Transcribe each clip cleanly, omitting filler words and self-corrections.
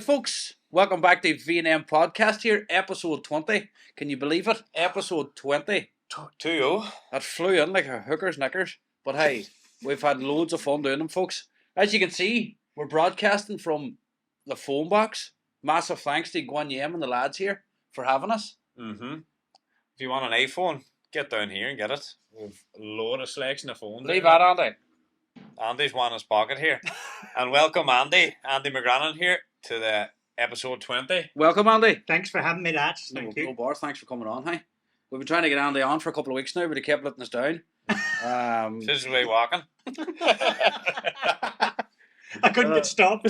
folks. Welcome back to V&M Podcast here, episode 20. Can you believe it? Episode 20. 2-0. That flew in like a hooker's knickers. But hey, we've had loads of fun doing them, folks. As you can see, we're broadcasting from the phone box. Massive thanks to Guan Yem and the lads here for having us. Mm-hmm. If you want an iPhone, get down here and get it. We've a load of selection of phones. Leave that, Andy. Andy's one in his pocket here. And welcome Andy McGrannon here to the episode 20. Welcome, Andy. Thanks for having me, lads. Thank you. No bars. Thanks for coming on. Hey, we've been trying to get Andy on for a couple of weeks now, but he kept letting us down. This is the way walking. I couldn't get stopped.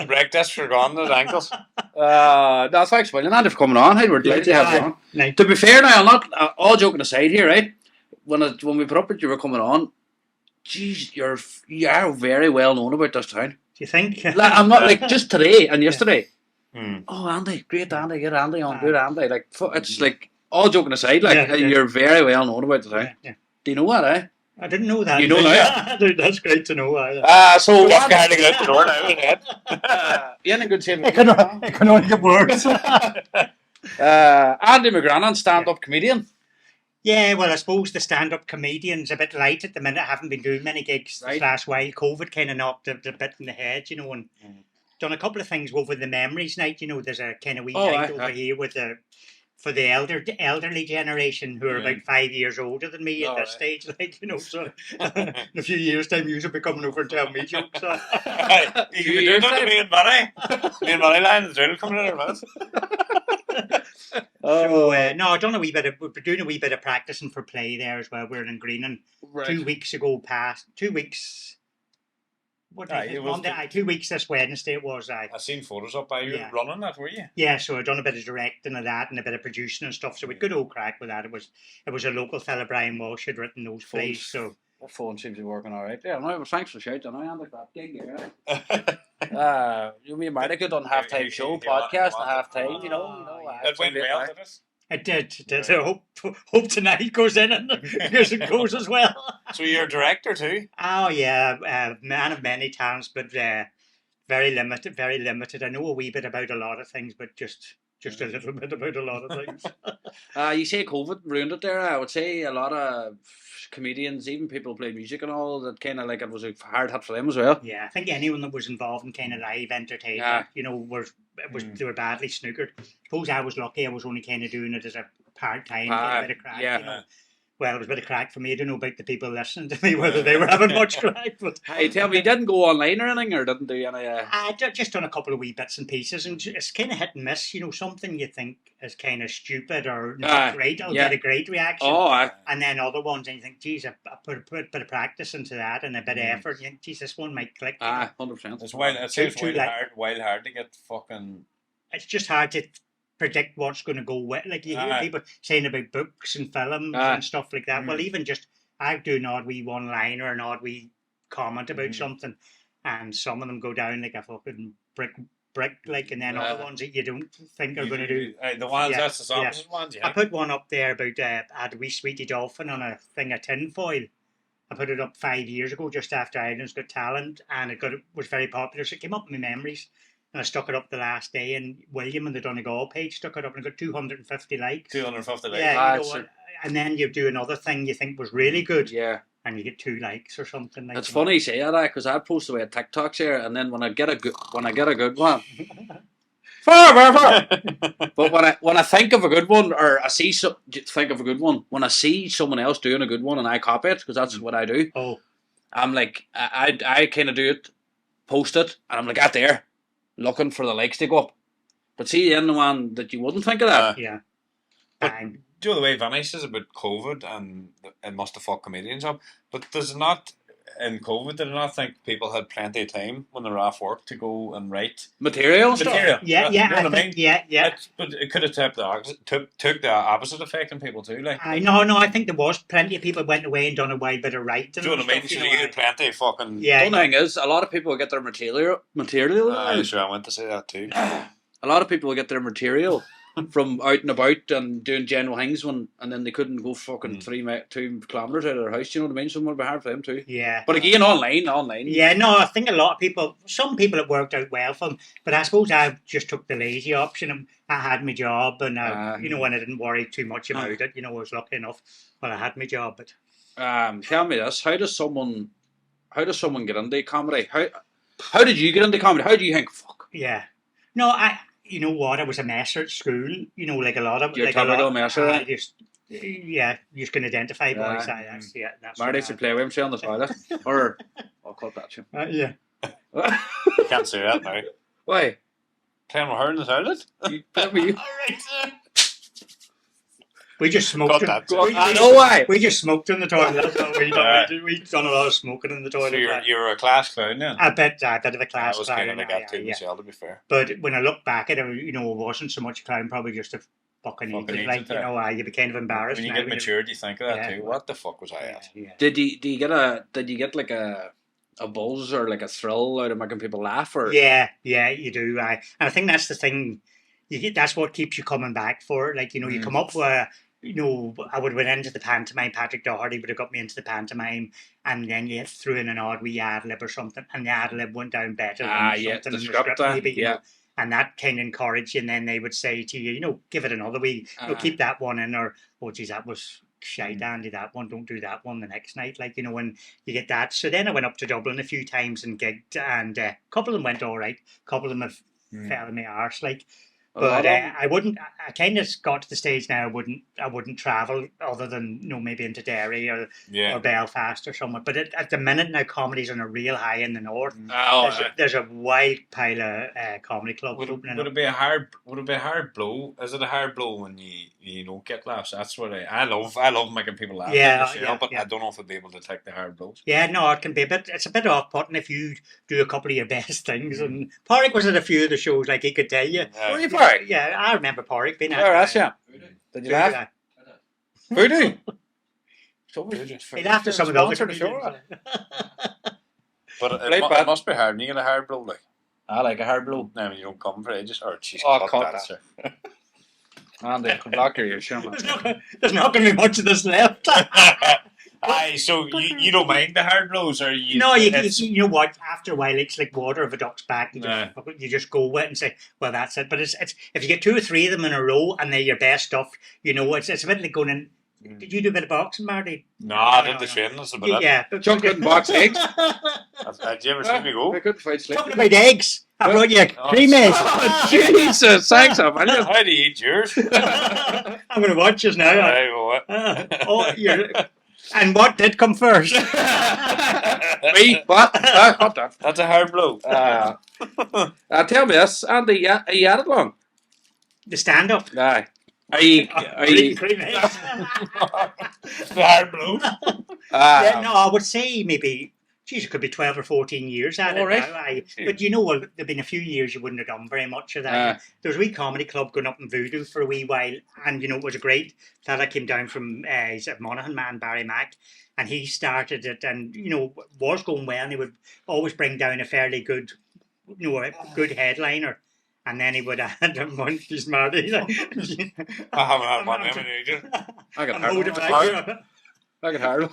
Breakfast for gone at ankles. No, thanks, William. Andy, for coming on. Hey, we're delighted to have you on. Nice. To be fair, now, I'm not all joking aside here, right? When we put up that you were coming on, geez, you're very well known about this town. Do you think? Like, I'm not like just today and yesterday. Mm. Oh, Andy, great Andy, get Andy on, good Andy. Like it's like all joking aside, like you're very well known about the town. Yeah. Do you know that? Eh? I didn't know that. You know now? That's great to know. So Rough guy to get out the door now, isn't it? you ain't a good shape. It can only get worse. Andy McGrannon, stand-up comedian. Yeah, well, I suppose the stand-up comedian's a bit light at the minute. I haven't been doing many gigs this last while. COVID kind of knocked a bit in the head, you know, and done a couple of things over the Memories Night. You know, there's a kind of wee night over here with for the elderly generation who are about 5 years older than me at this stage, like, you know, so in a few years' time, you'll be coming over and telling me jokes. So. You can do that to me and Barry. Me and Barry Line is really coming in our mouth. So no, I've done a wee bit of. We're doing a wee bit of practicing for play there as well. We're in Green, and 2 weeks ago, 2 weeks. What day? Monday. 2 weeks this Wednesday it was. I seen photos up by you running that, were you? Yeah, so I've done a bit of directing of that and a bit of producing and stuff. So we had good old crack with that. It was a local fella, Brian Walsh, had written those plays. So the phone seems to be working all right. Yeah, no, but thanks for shouting. I like that gig. Yeah. You mean might have good on halftime show podcast and halftime. You know. It went well, did it? It did. I hope tonight goes in and it goes as well. So you're a director too? Oh yeah, man of many talents, but very limited. I know a wee bit about a lot of things, but just a little bit about a lot of things. You say COVID ruined it there. I would say a lot of comedians, even people who play music and all, that kind of like it was a hard hit for them as well. Yeah, I think anyone that was involved in kind of live entertainment, you know, they were badly snookered. Suppose I was lucky. I was only kind of doing it as a part-time, bit of crack. Yeah. You know? Well, it was a bit of crack for me. I don't know about the people listening to me, whether they were having much crack. But hey, tell me, you didn't go online or anything, or didn't do any? I just done a couple of wee bits and pieces, and it's kind of hit and miss. You know, something you think is kind of stupid or not great, I'll get a great reaction. And then other ones, and you think, geez, I put a bit of practice into that and a bit of effort. You think, geez, this one might click. 100%. It's wild hard to get fucking. It's just hard to predict what's going to go with. Like you hear people saying about books and films and stuff like that. Well, even just I do an odd wee one-liner, an odd wee comment about something, and some of them go down like a fucking brick, like, and then other ones that you don't think are going to do. The ones that's the opposite ones. Yeah. I put one up there about I had a wee sweetie dolphin on a thing of tinfoil. I put it up 5 years ago, just after Ireland's Got Talent, and it was very popular. So it came up in my memories. And I stuck it up the last day, and William and the Donegal page stuck it up, and it got 250 likes. 250 likes. Yeah, and then you do another thing you think was really good, and you get 2 likes or something. Like it's funny you say that, because I post away TikToks here, and then when I get a good one, but when I think of a good one, or I think of a good one, when I see someone else doing a good one and I copy it, because that's what I do. I'm like, I kind of do it, post it, and I'm like, out there, looking for the likes to go up. But see, the one that you wouldn't think of that. But do you know the way Vinny says about COVID and it must have fucked comedians up? But does it not, in COVID, did I not think people had plenty of time when they were off work to go and write material? Yeah. You know what I mean? Yeah. But it could have took the opposite effect on people too. Like, I think there was plenty of people who went away and done a wide bit of writing. Do you know what I mean? So you had plenty of fucking. Yeah. The thing is, a lot of people get their material. Sure, I went to say that too. A lot of people get their material from out and about and doing general things and then they couldn't go fucking 2 kilometres out of their house. You know what I mean? Someone would be hard for them too. Yeah. But again, online. Yeah, no, I think a lot of people, some people it worked out well for them, but I suppose I just took the lazy option. And I had my job and, you know, and I didn't worry too much about it. You know, I was lucky enough. Well, I had my job, but... tell me this, how does someone get into comedy? How did you get into comedy? How do you think, fuck? Yeah. No, you know what, I was a messer at school, you know, like a lot of... You're like a typical messer, yeah, you can identify boys. That's Marty used to play with him, say, on the toilet. Or, I'll cut that to yeah. Can't say that now. Why? Playing with her in the toilet? You play with you? We just smoked. I know why. We just smoked in the toilet. That's what we done. We've done a lot of smoking in the toilet. So you're a class clown then? A bit of a class was clown. kind of like that too, myself, to be fair. But when I look back at it, you know, it wasn't so much a clown, probably just a fucking idiot. Like, you know, you'd be kind of embarrassed. When you get matured, you think of that too. What the fuck was I at? Yeah. Did you get like a buzz or like a thrill out of making people laugh? Or Yeah, you do. And I think that's the thing. That's what keeps you coming back for it. Like, you know, you come up with... You know, I would have went into the pantomime. Patrick Doherty would have got me into the pantomime, and then you threw in an odd wee ad lib or something, and the ad lib went down better than something in the script, maybe. You know, and that kind of encouraged you. And then they would say to you, you know, give it another wee, you know, keep that one in, or oh geez, that was shite, Andy. That one, don't do that one the next night. Like, you know, when you get that. So then I went up to Dublin a few times and gigged, and a couple of them went all right. A couple of them have fell in my arse, like. But I wouldn't. I kind of got to the stage now. I wouldn't travel other than, you know, maybe into Derry or Belfast or somewhere. But at the minute now, comedy's on a real high in the north. There's a wide pile of comedy clubs opening. Would it be a hard blow? Is it a hard blow when you don't get laughs? That's what I love making people laugh. But I don't know if I'd be able to take the hard blows. Yeah, no, it can be a bit. It's a bit off-putting if you do a couple of your best things. And Porrick was at a few of the shows, like he could tell you. Were you Porrick? Yeah, I remember Porrick being at. Did you laugh? Voodoo. He laughed at some of the other comedians. But it must be hard when you get a hard blow, like. I like a hard blow. No, when you don't come for ages. Or she's cut that, sir. Andy, block your ears, sure. There's not going to be much of this left. Aye, so you don't mind the hard blows, or you? No, you know what? After a while, it's like water of a duck's back. You just go with it and say, "Well, that's it." But it's if you get 2 or 3 of them in a row and they're your best stuff, you know, it's a bit like going in. Did you do a bit of boxing, Marty? No, I did the training. That's about it. Yeah, chocolate and box eggs. Did you ever see me go? I couldn't fight sleep. Talking about eggs. I brought you cream eggs. Oh, Jesus, thanks, man. How do you eat yours? I'm going to watch this now. Aye, what? And what did come first? Me? What? That's a hard blow. Tell me this, Andy, are you at it long? The stand-up? Aye. Are you cream eggs? The hard blow? Yeah, no, I would say maybe, geez, it could be 12 or 14 years at it right. now. But you know, well, there've been a few years you wouldn't have done very much of that. There was a wee comedy club going up in Voodoo for a wee while, and you know, it was a great fella came down from he's a Monaghan man, Barry Mack, and he started it, and you know, was going well, and he would always bring down a fairly good, you know, a good headliner. And then he would add a monkeys, Marty. I haven't had one in ages. I got hard.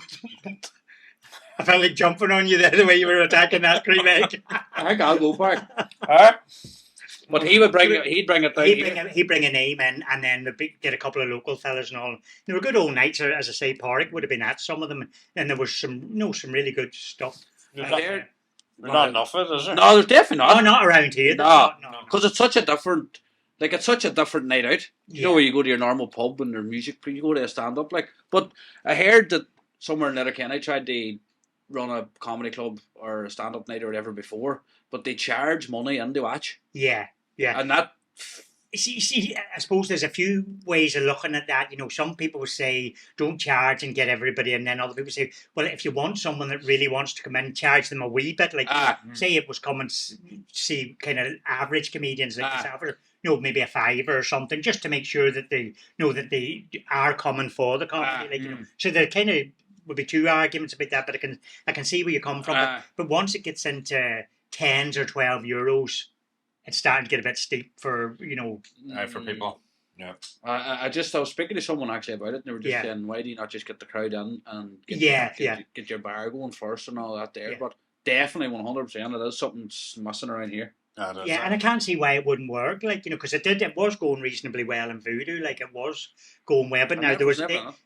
I felt like jumping on you there the way you were attacking that cream egg. I got go for it. But he'd bring it down. He'd bring a name in, and then get a couple of local fellas and all. They were good old nights, as I say. Porrick would have been at some of them, and there was some really good stuff. There's not enough of it, is there? No, there's definitely not. No, not around here. No, because it's such a different, night out. You know, where you go to your normal pub and there's music, you go to a stand-up, like. But I heard that somewhere in Letterkenny tried to run a comedy club or a stand-up night or whatever before, but they charge money in to watch. Yeah. And that... See, I suppose there's a few ways of looking at that. You know, some people say don't charge and get everybody, and then other people say, well, if you want someone that really wants to come in, charge them a wee bit. Like, say it was come and see kind of average comedians like yourself, or you know, maybe a $5 or something, just to make sure that they know that they are coming for the comedy. Like, you know, so there kind of would be 2 arguments about that, but I can see where you come from. But once it gets into 10s or €12, it's starting to get a bit steep for, you know... for people. Yeah. I was speaking to someone actually about it, and they were just saying, why do you not just get the crowd in and get your bar going first and all that there? Yeah. But definitely 100%, it is something missing around here. Yeah, and I can't see why it wouldn't work. Like, you know, because it was going reasonably well in Voodoo. Like, it was going well, but now there was,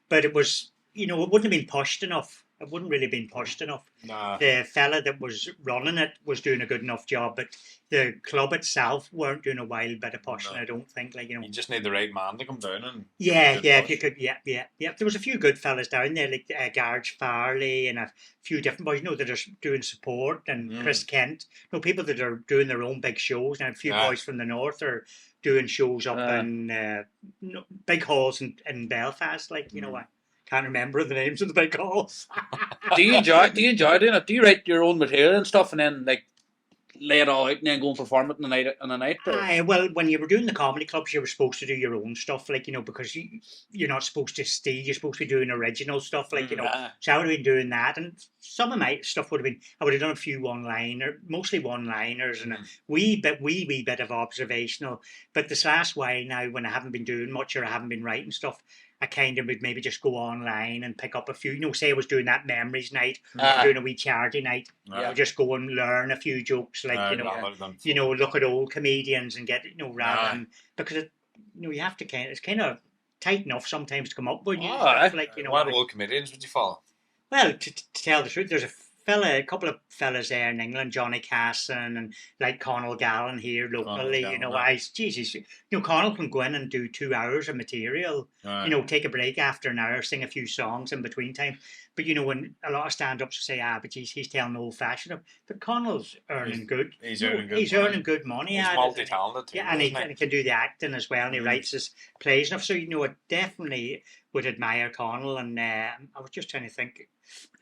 but it was, you know, it wouldn't have been pushed enough. It wouldn't really been pushed enough. Nah. The fella that was running it was doing a good enough job, but the club itself weren't doing a wild bit of pushing. I don't think. Like, you know, you just need the right man to come down and if you could, yeah. There was a few good fellas down there, like Garge Farley and a few different boys, you know, that are doing support, and Chris Kent. You know, people that are doing their own big shows. Now, a few boys from the north are doing shows up in big halls in Belfast. Like, you know, I can't remember the names of the big halls. Do you enjoy doing it? Do you write your own material and stuff, and then like lay it all out and then go and perform it in the night? Well, when you were doing the comedy clubs, you were supposed to do your own stuff, like, you know, because you're not supposed to steal. You're supposed to be doing original stuff, like, you know. So I would have been doing that, and some of my stuff would have been. I would have done a few mostly one-liners, and a wee bit of observational. But this last while now, when I haven't been doing much or I haven't been writing stuff, I kind of would maybe just go online and pick up a few, you know, say I was doing that memories night, or doing a wee charity night, I would just go and learn a few jokes, like, you know, look at old comedians and get, you know, rather than, because it, you know, you have to it's kind of tight enough sometimes to come up with stuff, like, you know. What old comedians would you follow? Well, to tell the truth, there's a couple of fellas there in England, Johnny Casson and like Connell Gallen here locally, you know, Jesus, you know, Connell can go in and do 2 hours of material, you know, take a break after an hour, sing a few songs in between time. But, you know, when a lot of stand-ups say, but geez, he's telling old-fashioned, but Connell's earning good. He's earning good. He's earning good money. He's multi-talented too. Yeah, and he can do the acting as well, and he writes his plays enough. So, you know, I definitely would admire Connell, and I was just trying to think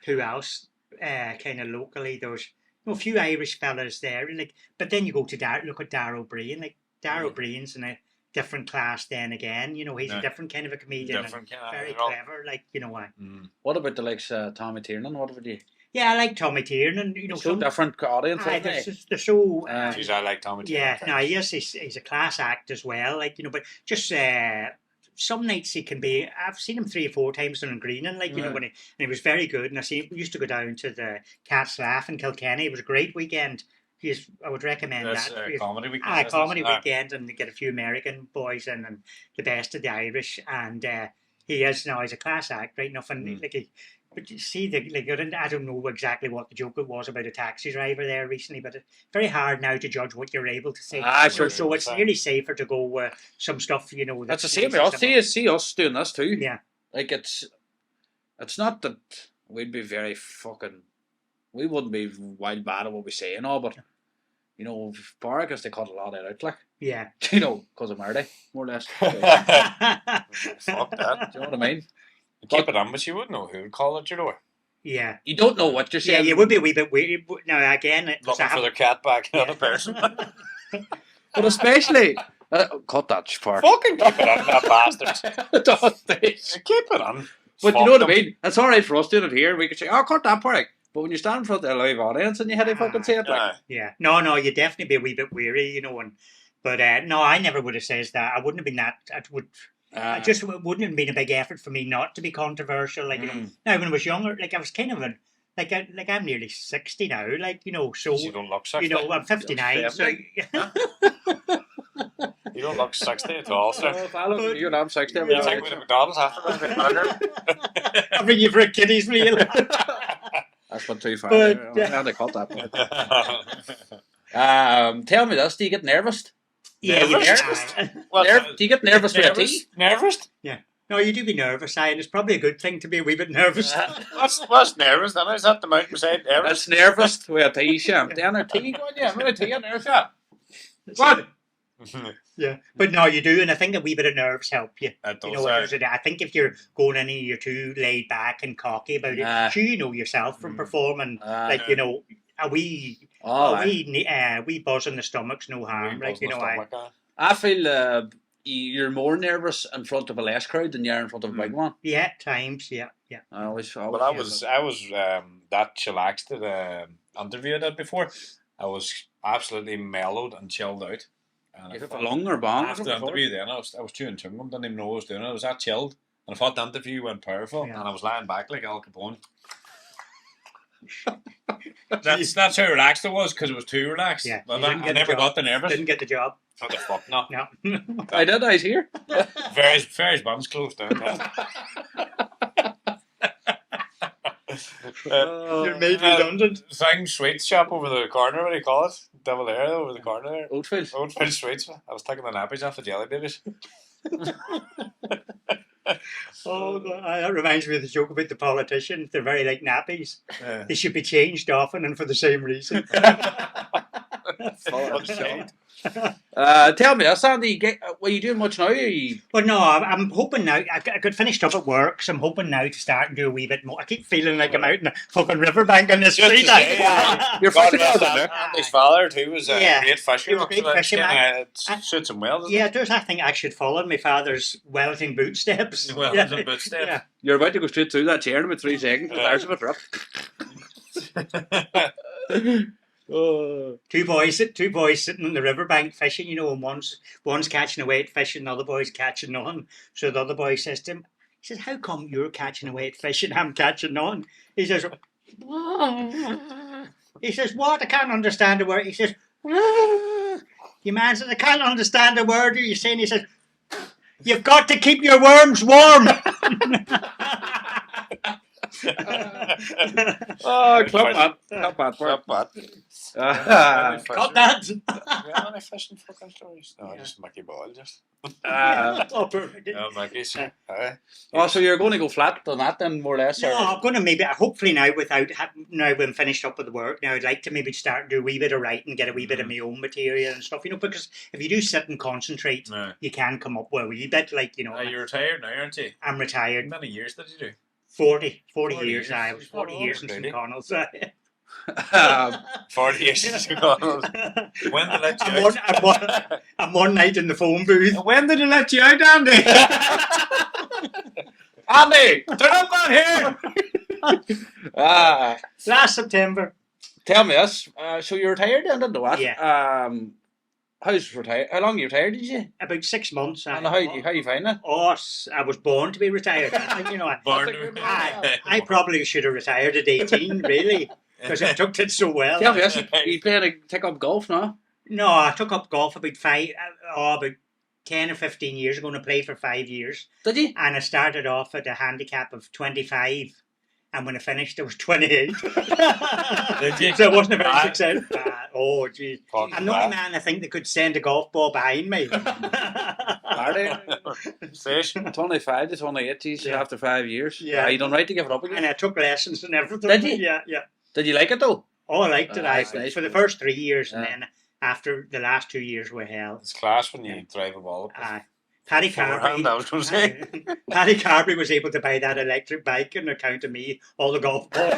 who else. Kind of locally, there was, you know, a few Irish fellas there, like, but then you go to look at Darrell O'Brien, like Darrell O'Brien's in a different class. Then again, you know, he's a different kind of a comedian, very clever, like, you know. What about the likes Tommy Tiernan? What would you? Yeah, I like Tommy Tiernan. You know, so different audience. They're so. Geez, I like Tommy Tiernan. Yeah, no, yes, he's a class act as well, like, you know, but just. Some nights he can be. I've seen him 3 or 4 times on Greening, like, you know, when he was very good. And we used to go down to the Cat's Laugh in Kilkenny. It was a great weekend. I would recommend that. Comedy weekend. Comedy weekend, and get a few American boys in and the best of the Irish. And he's a class act, right enough. And but you see, I don't know exactly what the joke it was about a taxi driver there recently, but it's very hard now to judge what you're able to say. So it's nearly safer to go with some stuff, you know. That's the same with us. See us doing this too. Yeah. Like, it's not that we'd be very fucking... We wouldn't be wild bad at what we say and all, but, you know, Barracus, they cut a lot of it out, like. Yeah. You know, because of Marty, more or less. Fuck that. Do you know what I mean? Keep it on, but you wouldn't know who would call at your door. Yeah. You don't know what you're saying. Yeah, you would be a wee bit weird. Now, again... Looking for their cat back, another person. But especially... cut that part. Fucking keep it on, that bastard. Keep it on. But you know what I mean? It's alright for us doing it here. We could say, cut that part. But when you stand in front of a live audience and you had to fucking say it, like... Yeah. No, you'd definitely be a wee bit weary, you know. But no, I never would have said that. I wouldn't have been that... It just wouldn't have been a big effort for me not to be controversial. Like, you know, now when I was younger, like, I was kind of like I'm nearly 60 now, like, you know, so you don't look 60. You know, I'm 59, so you don't look 60 at all, sir. You and I'm 60. You take me to McDonald's after. I'll bring you for a kiddies meal. That's not too far. They cut that part. Tell me this: do you get nervous? Yeah, you nervous. Do you get nervous with a tea? Nervous? Yeah. No, you do be nervous, and it's probably a good thing to be a wee bit nervous. What's nervous then? Is that the mountainside nervous? It's nervous with a tea, Sham. Down a tea going, yeah, I'm going to tea in there, Sham. What? Yeah, but no, you do, and I think a wee bit of nerves help you. You know, I think if you're going in and you're too laid back and cocky about it, sure, you know yourself from performing, like, you know, a wee buzz in the stomach's no harm, like, you know. I feel you're more nervous in front of a less crowd than you are in front of a big one. Yeah, times, yeah. I always well, I was that chillaxed at the interview I did before. I was absolutely mellowed and chilled out. And Is it for long or bong? After the interview, then I was chewing chewing gum. Didn't even know what I was doing. I was that chilled, and I thought the interview went powerful, and I was lying back like Al Capone. That's how relaxed it was, because it was too relaxed. Yeah, But I never got the nervous. Didn't get the job. What the fuck, no. I did. I was here. Ferry's bum's closed down. You're made redundant. Thing sweets shop over the corner. What do you call it? Devil Air over the corner there. Oatfield. Oatfield sweets. I was taking the nappies off the jelly babies. Oh, that reminds me of the joke about the politicians. They're very like nappies. Yeah. They should be changed often and for the same reason. Tell me, Sandy, what are you doing much now? Are you... Well, no, I'm hoping now. I got finished up at work, so I'm hoping now to start and do a wee bit more. I keep feeling like I'm out in the fucking riverbank on the street. You're fishing out there. His father too was a great fisher. He was a great fisherman. It suits him well. Yeah, does. I think I should follow my father's Wellington boot steps. Wellington boot steps. Yeah. You're about to go straight through that chair in about 3 seconds. There's a drop. Two boys sitting on the riverbank fishing, and one's catching away at fish and the other boy's catching on. So the other boy says to him, he says, "How come you're catching away at fish and I'm catching on?" He says, "What? I can't understand a word." He says, "You man says, I can't understand a word you're saying." He says, "You've got to keep your worms warm." Oh, clap that. Got that? Yeah, any fishing fucking stories? No, just Mickey Ball, just. Oh, perfect. No, Mickey's. Oh, so you're going to go flat on that then, more or less? No, I'm going to maybe, hopefully now when finished up with the work, now I'd like to maybe start and do a wee bit of writing, get a wee bit of my own material and stuff, because if you do sit and concentrate, you can come up with a wee bit, You're retired now, aren't you? I'm retired. How many years did you do? 40 years. I was 40 years in St. Connell's. 40 years in St. Connell's. When did they let you out? I'm one night in the phone booth. When did they let you out, Andy? Andy, turn up on here. Last September. Tell me this. So you're retired then, didn't you? What? Yeah. How's retired? How long you retired, did you? About 6 months. And how you find it? Oh, I was born to be retired. I probably should have retired at 18, really, because I took it so well. Tell me this. You take up golf now? No, I took up golf about 10 or 15 years ago, and I played for 5 years. Did you? And I started off at a handicap of 25. And when I finished, I was 28. So it wasn't a very successful. Oh, geez. I'm the only man I think that could send a golf ball behind me. Are they? 25 to 28, geez, after 5 years. Yeah. You done right to give it up again? And I took lessons and everything. Did you? Yeah. Did you like it though? Oh, I liked it. Nice. For the first 3 years, and then after the last 2 years were hell. It's class when you drive a ball. Paddy Carberry, I was going to say. Paddy Carberry was able to buy that electric bike on account of me, all the golf balls.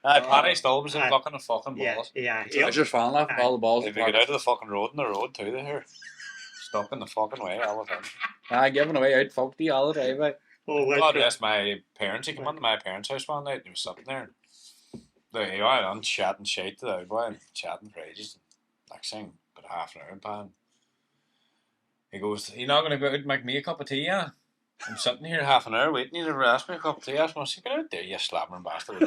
Paddy still was in blocking the fucking balls. Yeah. I just found that all the balls. If you get out of the fucking road in the road too, they're here. Stuck in the fucking way all the time. Giving away out fucked all the time. God bless my parents. He came into my parents' house one night and he was sitting there. They were on chatting shit to the boy and chatting for ages. Next thing, about half an hour in pan. He goes, "You're not going to go out and make me a cup of tea, yeah?" I'm sitting here half an hour waiting. You never asked me a cup of tea. I said, "Get out there, you slammering bastard."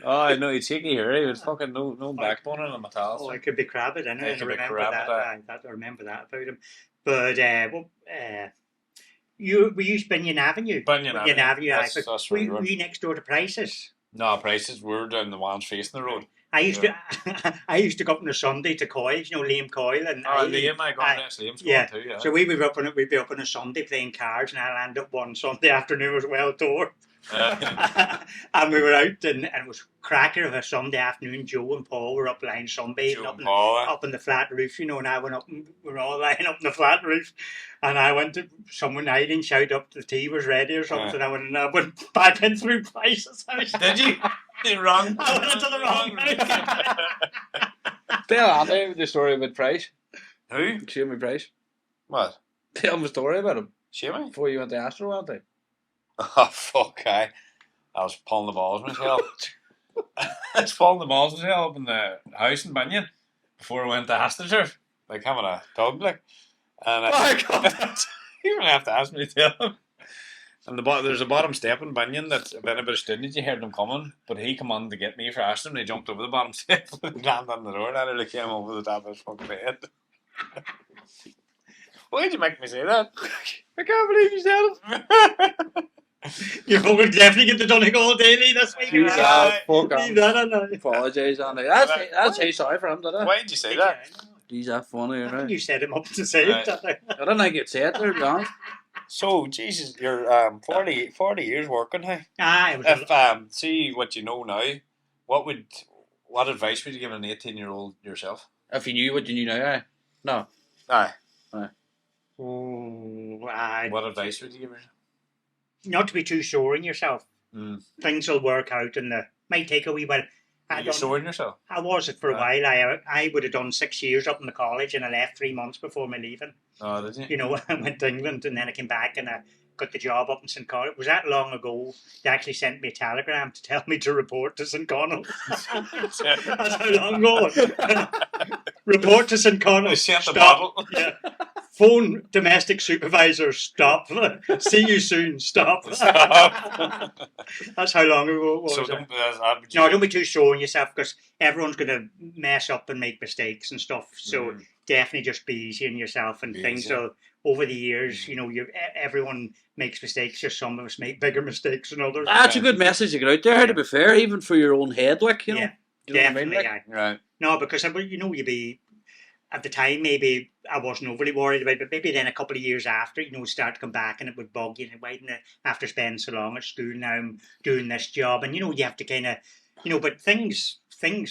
Oh, I know, he'd shaky here. He was fucking no backbone in him at all. Oh, it could be crabbit, I know. It could be I remember that about him. But, were you Binion Avenue? Binion Avenue. Were you next door to Price's? No, Price's. We were down the ones facing the road. I used to go up on a Sunday to Coyle, Liam Coyle, and Liam, I got next Liam's going too. Yeah. So we'd be up on a Sunday playing cards, and I'll end up one Sunday afternoon as well tour. And we were out, and it was cracker of a Sunday afternoon. Joe and Paul were up lying sunbathing up in the flat roof, and I went up, and we were all lying up in the flat roof, and I went to someone. I didn't shout up the tea was ready or something. I went back in through Price's house. Did you? You're wrong. I went into the wrong house. Tell Andy the story about Price. Who? Shamey Price. What? Tell him a story about him. Shamey? Before you went to Astro, weren't they? Oh, fuck, I was pulling the balls myself. I was falling the balls as well up in the house in Banyan before I went to Astroturf, like having a tug, like. And you don't have to ask me to tell him. And there's a bottom step in Banyan that if anybody stood in it, you heard them coming, but he come on to get me for Aston and he jumped over the bottom step and landed on the door and I nearly came over the top of his fucking head. Why'd you make me say that? I can't believe you said it. You're going to definitely get the Donegal Daily this week. Leave that alone. Apologise, Andy. That's say sorry for him, did I? Why did you say that? He's that funny, I right? think you set him up to say it. I don't think you'd say it there, to be honest. So, Jesus, you're 40 years working, hey? It was see what you know now, what advice would you give an 18-year-old yourself? If you knew what you knew now, eh? No. Aye. What advice would you give yourself? Not to be too sure in yourself. Things will work out and might take a wee while. You're sure in yourself? I was it for a while. I would have done 6 years up in the college and I left 3 months before my leaving. Oh, did you? You know, I went to England and then I came back and I got the job up in St. Connell. It was that long ago. They actually sent me a telegram to tell me to report to St. Connell. That's how long ago. Report to St. Connell. Stop. Yeah. Phone domestic supervisor. Stop. See you soon. Stop. That's how long ago it was. So don't be too sure on yourself because everyone's going to mess up and make mistakes and stuff. So definitely just be easy on yourself and things will. Over the years, you know, everyone makes mistakes. Just some of us make bigger mistakes than others. That's a good message to get out there. To be fair, even for your own head, like you know. Yeah, definitely. Right. No, because you'd be at the time maybe I wasn't overly worried about it, but maybe then a couple of years after, you know, start to come back and it would bug you. Why didn't after spending so long at school, now I'm doing this job, and you know, you have to kind of, you know, but things pan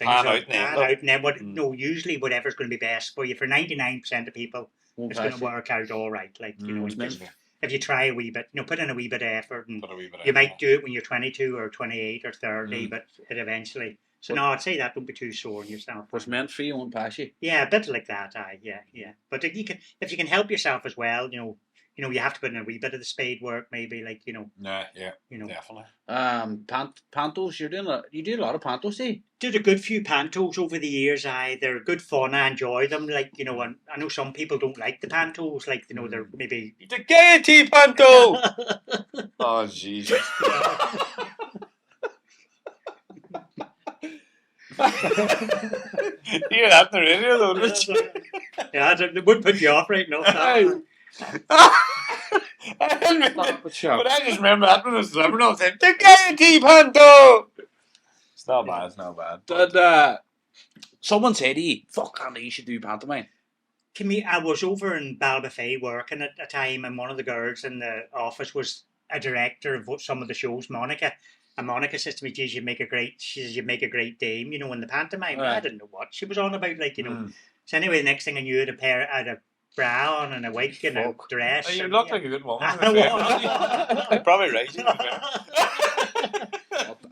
out and then usually whatever's going to be best for you for 99% of people. It's going to work out all right. Like, you know, if you try a wee bit, you know, put in a wee bit of effort and you might do it when you're 22 or 28 or 30, but it eventually. So no, I'd say that don't be too sore on yourself. What's meant for you won't pass you. Yeah, a bit like that. Yeah. But if you can help yourself as well, you know, you have to put in a wee bit of the spade work, maybe, like, you know. Yeah, you know, definitely. Pantos, you do a lot of pantos, eh? Did a good few pantos over the years. They're good fun. I enjoy them. Like, you know, and I know some people don't like the pantos. Like, you know, they're maybe the gaiety panto. Oh Jesus. You hear that in the radio though? Yeah, it would put you off right now. But I just remember that when I was 11, I was saying, the gaiety panto. It's not bad. Did someone said to you, fuck Andy, you should do pantomime? I was over in Ballybofey working at a time, and one of the girls in the office was a director of some of the shows, Monica. And Monica says to me, geez, you'd make a great dame, you know, in the pantomime. Right. I didn't know what she was on about, like, you know. So anyway, the next thing I knew, I had a bra on and a wig and a dress. You look like a good woman. You're probably right.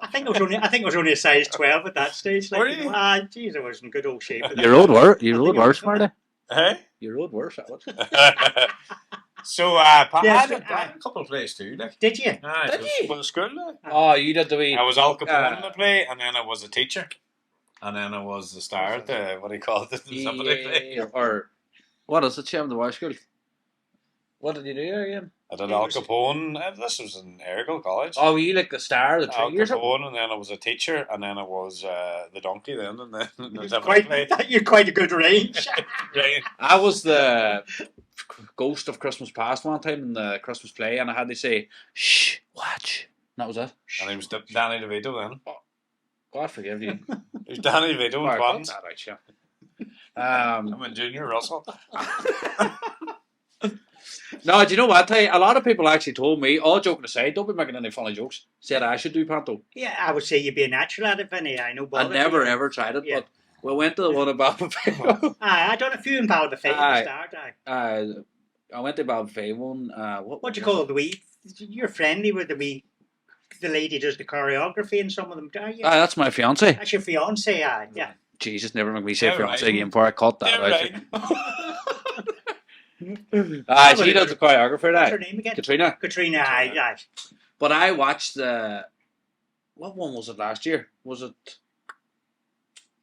I think I was only a size 12 at that stage. Like, were you? Geez, I was in good old shape. You rode worse, Marty. Hey? You rode worse, I was. So, I had a couple of plays too. Like. Did you? Did you? For the school, like. Oh, you did the wee. I was Al Capone in the play, and then I was a teacher, and then I was the star at the what do you call it? The somebody play. Or what is it? Chairman of the War School. What did you do there again? I did Al Capone. This was in Errigal College. Oh, were you like the star of the Al tree or something? Capone, and then I was a teacher, and then I was the donkey. Then and then you're quite a good range. Right. I was the ghost of Christmas Past one time in the Christmas play, and I had to say, "Shh, watch." And that was it. And he was Danny DeVito then. Oh, God forgive you. It was Danny DeVito and Buttons. I'm in Junior Russell. No, do you know what? A lot of people actually told me, all joking aside, don't be making any funny jokes, said I should do panto. Yeah, I would say you'd be a natural at it, Vinny. I know. I never ever tried it, but we went to the one in Ballybofey. I done a few in Ballybofey at the start. I went to Ballybofey one. What do you call it? The wee? You're friendly with the lady does the choreography in some of them, are you? That's my fiance. That's your fiance, yeah. Jesus, never make me say fiance again before I cut that out. She does the choreographer. What's her name again? Katrina. Katrina, aye. But I watched the what one was it last year? Was it?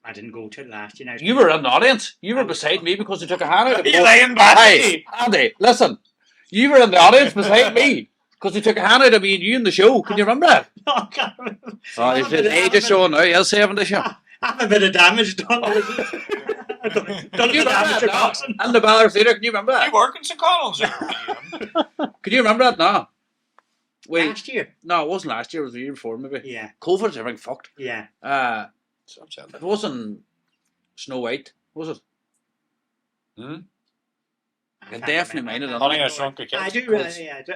I didn't go to it last year. You were in the audience. You were beside me because they took a hand out of You lying back? Hey, Andy, listen. You were in the audience beside me because they took a hand out of me and you in the show. Can you remember that? No, I can't remember. Oh, it's just ages show now. You'll say it in the show. I have a bit of damage done. Done Can you the damage remember of that? boxing. And the Ballard Theatre. Can you remember You that? work in St. Connell's? Can you remember that? No. Wait. Last year. No, it wasn't last year. It was the year before, maybe. Yeah. COVID's everything fucked. Yeah. It wasn't Snow White, was it? I It can't definitely remember. minded. Honey, I Shrunk the Kids.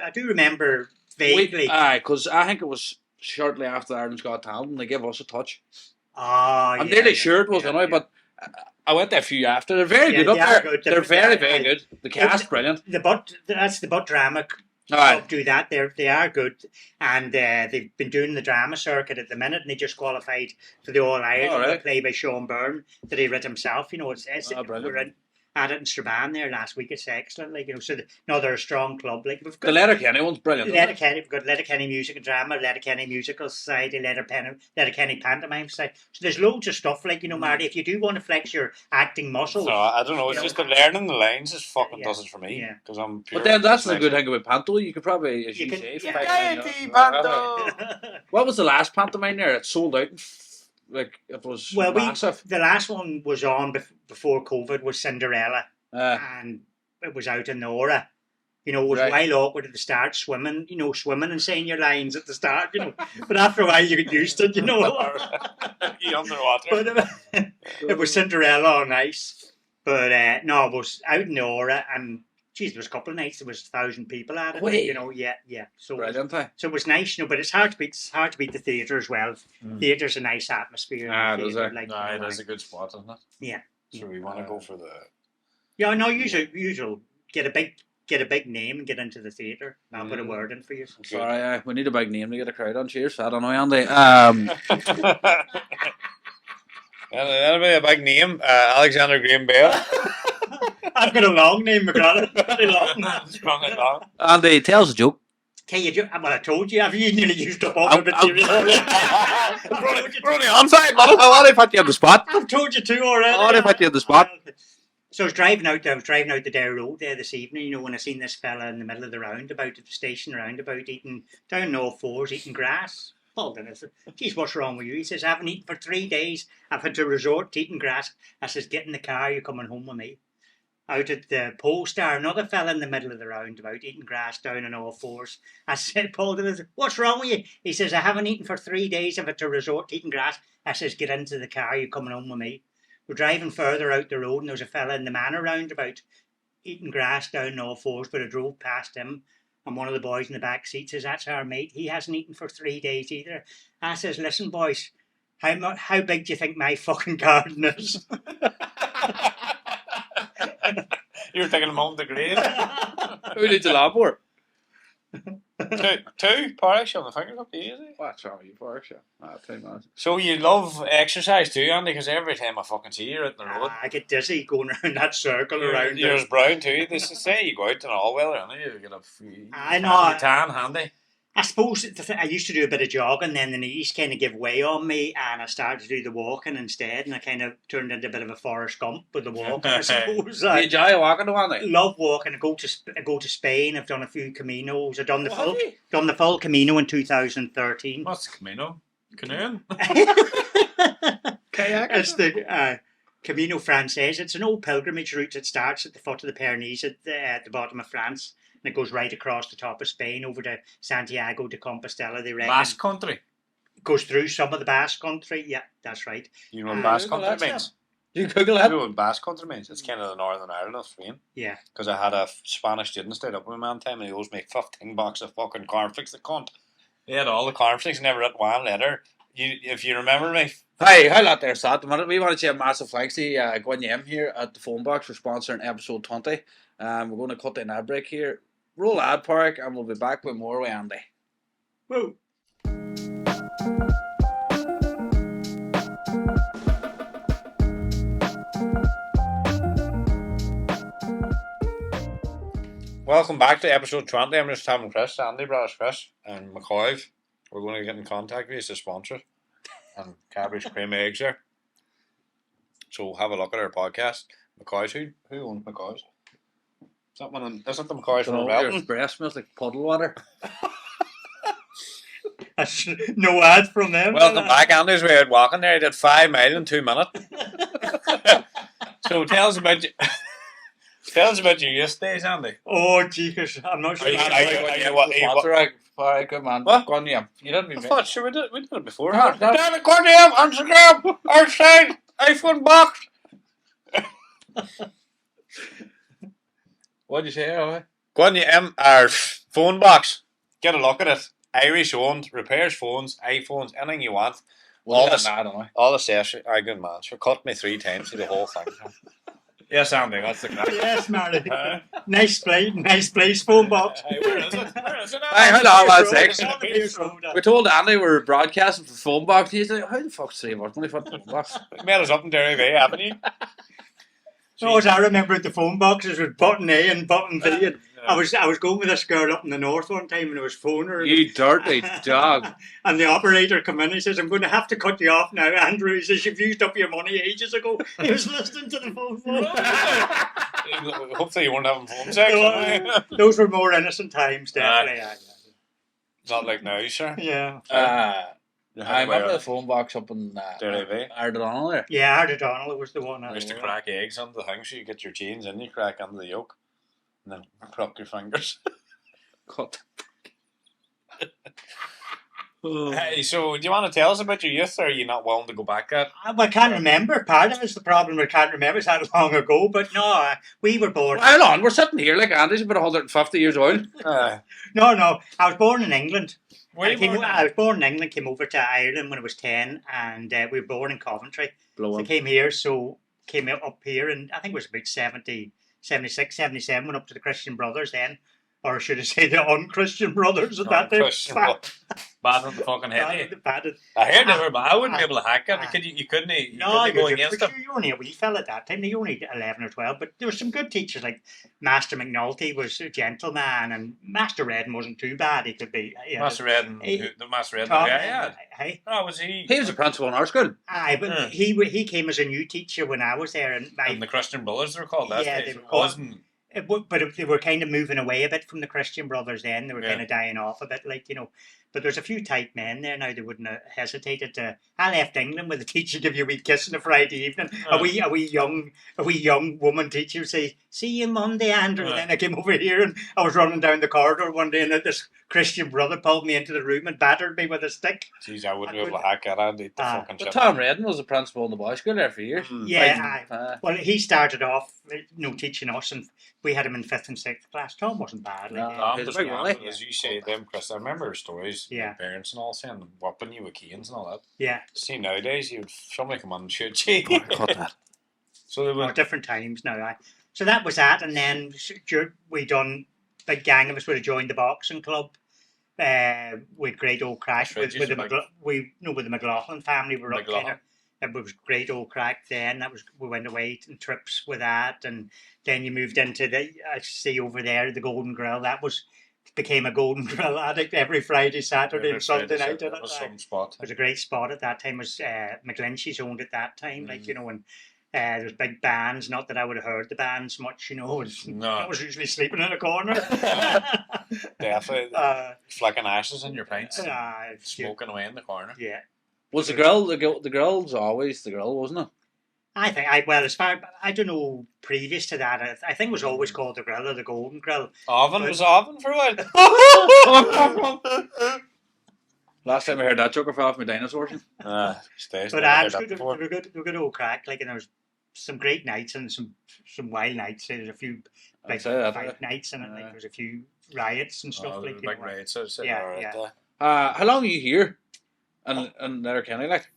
I do remember vaguely. Because I think it was shortly after Ireland's Got Talent and they gave us a touch. I'm Yeah, nearly sure it was, yeah, anyway, but I went there a few after. They're very Yeah, good up they are there. good. They're very, very Yeah. good. The cast, brilliant. That's the butt drama Aye. club do that. They are good, and they've been doing the drama circuit at the minute, and they just qualified for the All Ireland Oh, right. play by Sean Byrne that he wrote himself. You know, it's brilliant. we're at it in Strabane there last week. It's excellent. Like, you know, so they're a strong club. Like, we've The got Letterkenny one's brilliant. isn't it? Letterkenny, we've got Letterkenny Music and Drama, Letterkenny Musical Society, Letterkenny Pantomime Society. So there's loads of stuff, like, you know, Marty, if you do want to flex your acting muscles. No, I don't know. It's just the learning the lines is fucking Yeah. does it for me. Yeah. Because I'm pure. But then that's the dyslexic. good thing about Panto. You could probably, as You you, can- say, yeah. flex Gaiety, in, Panto! What was the last pantomime there? It sold out. Like, it was Well, massive. the last one was on before COVID was Cinderella, Uh, and it was out in the Aura. You know, it was Right. a while awkward at the start, swimming and saying your lines at the start, you know. But after a while, you get used to it, you know. You underwater. But it was Cinderella on ice. But no, it was out in the Aura, and geez, there was a couple of nights there was 1,000 people at it. Wait. You know, yeah. So brilliant, eh? so it was nice, you know. But it's hard to beat the theatre as well. Theatre's a nice atmosphere. Ah, does it? Like, No, you it know, is a good spot, isn't it? Yeah. So we want to go for the. Yeah, no, usual get a big name and get into the theatre. I'll put a word in for you. Sorry, we need a big name to get a crowd on. Cheers, I don't know, Andy. That'll be a big name. Alexander Graham Bell. I've got a long name, McGrath. Very long. Strong and long. Andy, tell us a joke. Tell you, well, I told you, I've nearly used up all the material. We're only on 5 minutes. I want to put you on the spot. I've told you two already. I want to put you on the spot. So I was driving out the Dare Road there this evening, you know, when I seen this fella in the middle of the roundabout at the station roundabout eating down in all fours, eating grass. Hold on, I said, geez, what's wrong with you? He says, I haven't eaten for 3 days. I've had to resort to eating grass. I says, get in the car, you're coming home with me. Out at the Polestar, another fella in the middle of the roundabout eating grass down on all fours. I said, Paul, what's wrong with you? He says, I haven't eaten for 3 days. I've had to resort to eating grass. I says, get into the car, you're coming home with me. We're driving further out the road and there was a fella in the manor roundabout eating grass down on all fours, but I drove past him and one of the boys in the back seat says, that's our mate. He hasn't eaten for 3 days either. I says, listen, boys, how big do you think my fucking garden is? You were taking him home to grade. Who needs a lawnmower? Two parish on the fingers up the easy. What's wrong with you, Parks? Yeah. So you love exercise too, Andy? Because every time I fucking see you out in the road, I get dizzy going around that circle around you're there. as brown too. They say you go out in all weather, and you get a I know. you tan handy. I suppose I used to do a bit of jogging, then the knees kind of give way on me, and I started to do the walking instead, and I kind of turned into a bit of a Forrest Gump with the walking, I suppose. You enjoy walking, do Andy? Love walking. I go to Spain. I've done a few Caminos. I've done the full Camino in 2013. What's Camino? Canoeing? Kayak? It's the Camino Frances. It's an old pilgrimage route that starts at the foot of the Pyrenees at the bottom of France. And it goes right across the top of Spain over to Santiago de Compostela. They reckon. Basque Country. Goes through some of the Basque Country. Yeah, that's right. You know what Basque Google Country that means? You Google You that? know what Basque Country means? It's kind of the Northern Ireland of Spain. Yeah. Because I had a Spanish student stayed up with me one time and he owes me 15 bucks of fucking cornflakes, the cunt. He had all the cornflakes, never wrote one letter. If you remember me. Hey, how lot there, Sat? We want to say a massive thanks to Gwen Yem here at the Phone Box for sponsoring episode 20. We're going to cut in ad break here. Roll ad, Park, and we'll be back with more with Andy. Woo. Welcome back to episode 20. I'm just having Chris, Andy, Brothers Chris, and McCoy we're going to get in contact with you to sponsor it. And Cadbury's cream eggs there. So have a look at our podcast. McCoy's, who owns McCoy's? Isn't the McCoy's from Your Belton? breath smells like puddle water. No ad from them. Welcome back, Andy's. We were walking there. He did 5 miles in 2 minutes. So tell us about your youth days, Andy. Oh, Jesus, I'm not sure. Alright, good man. What? Go on, yeah. You didn't be I thought, sure, we did it before. No, no. Damn it, go on DM, Instagram, outside, iPhone box. What'd you say, Alright? Go on our phone box. Get a look at it. Irish owned, repairs phones, iPhones, anything you want. All the accessories. Good man. Sure, cut me 3 times through the whole thing. Yes, Andy, that's the crack. Yes, Marty. Nice place, phone box. Where is it? Hey, hold on, one sec. It's on the Pierce Road. We told Andy we were broadcasting for the phone box. He's like, how the fuck's 3 of us? Money for the phone box. Met us up in Derry Bay, haven't you? So as I remember the phone boxes with button A and button B, and I was going with this girl up in the north one time, and I was phoning her. You dirty dog. And the operator come in. He says, "I'm going to have to cut you off now, Andrew." He says, "You've used up your money ages ago." He was listening to the phone. Hopefully you weren't having phone sex. Those were more innocent times, definitely. Not like now, sir. Yeah. I remember the phone box up in Derry Bay. Ardonal there. Yeah, Ardonal was the one. I used to crack eggs under the thing, so you get your chains in, you crack under the yolk, and then crook your fingers. Cut. Hey, so do you want to tell us about your youth, or are you not willing to go back at? I can't remember. Part of it's the problem. I can't remember. It's that long ago. But no, we were born. Hold on, we're sitting here like Andy's about 150 years old. No. I was born in England. I was born in England, came over to Ireland when I was 10, and we were born in Coventry. So I came here, came up here, and I think it was about 70, 76, 77, went up to the Christian Brothers then. Or should I say the unchristian brothers at that time? Bad on the fucking head. I heard they were bad. I wouldn't be able to hack it. You couldn't go against them. You were only a wee fella at that time. You were only 11 or 12. But there were some good teachers, like Master McNulty was a gentleman, and Master Redden wasn't too bad. He could be. Master Redden, the Master Redden. Hey. Oh, was he? He was a principal in our school. Aye, but he came as a new teacher when I was there. And the Christian Brothers, they were called that. Yeah, they were called. But they were kind of moving away a bit from the Christian Brothers then. They were kind of dying off a bit, But there's a few tight men there now. They wouldn't have hesitated to. I left England with a teacher give you a wee kiss on a Friday evening. A wee young woman teacher would say, "See you Monday, Andrew." And then I came over here and I was running down the corridor one day, and this Christian brother pulled me into the room and battered me with a stick. Jeez, I wouldn't be able to hack it. I'd eat the fucking shit. But Tom Redden was the principal in the boys' school there for years. Yeah, well, he started off, teaching us, and we had him in 5th and 6th class. Tom wasn't bad. As you say, them, Chris, I remember stories. Yeah. Parents and all saying whopping you with canes and all that. Yeah. See, nowadays, somebody come on and shoot you. So they were different times now. So that was that, and then we done. Big gang of us would have joined the boxing club. With great old crack with the McLaughlin family. We were up there. It was great old crack then. We went away on trips with that, and then you moved into I see over there the Golden Grill. Became a Golden Grill addict every Friday, Saturday, and Sunday night. It was some spot. It was a great spot at that time. It was McGlinchey's owned at that time, and there was big bands. Not that I would have heard the bands much, No. I was usually sleeping in a corner. Definitely. Flicking ashes in your pints. Smoking away in the corner. Yeah. Was the grill always the grill, wasn't it? I think, I don't know, previous to that, I think it was always called the Grill or the Golden Grill. Was Oven for a while. Last time I heard that joke, I fell off my dinosaurs. But they were good old crack, and there was some great nights and some wild nights. There's a few big fight nights, and there was a few riots and stuff big riots. How long are you here? And Letterkenny, like?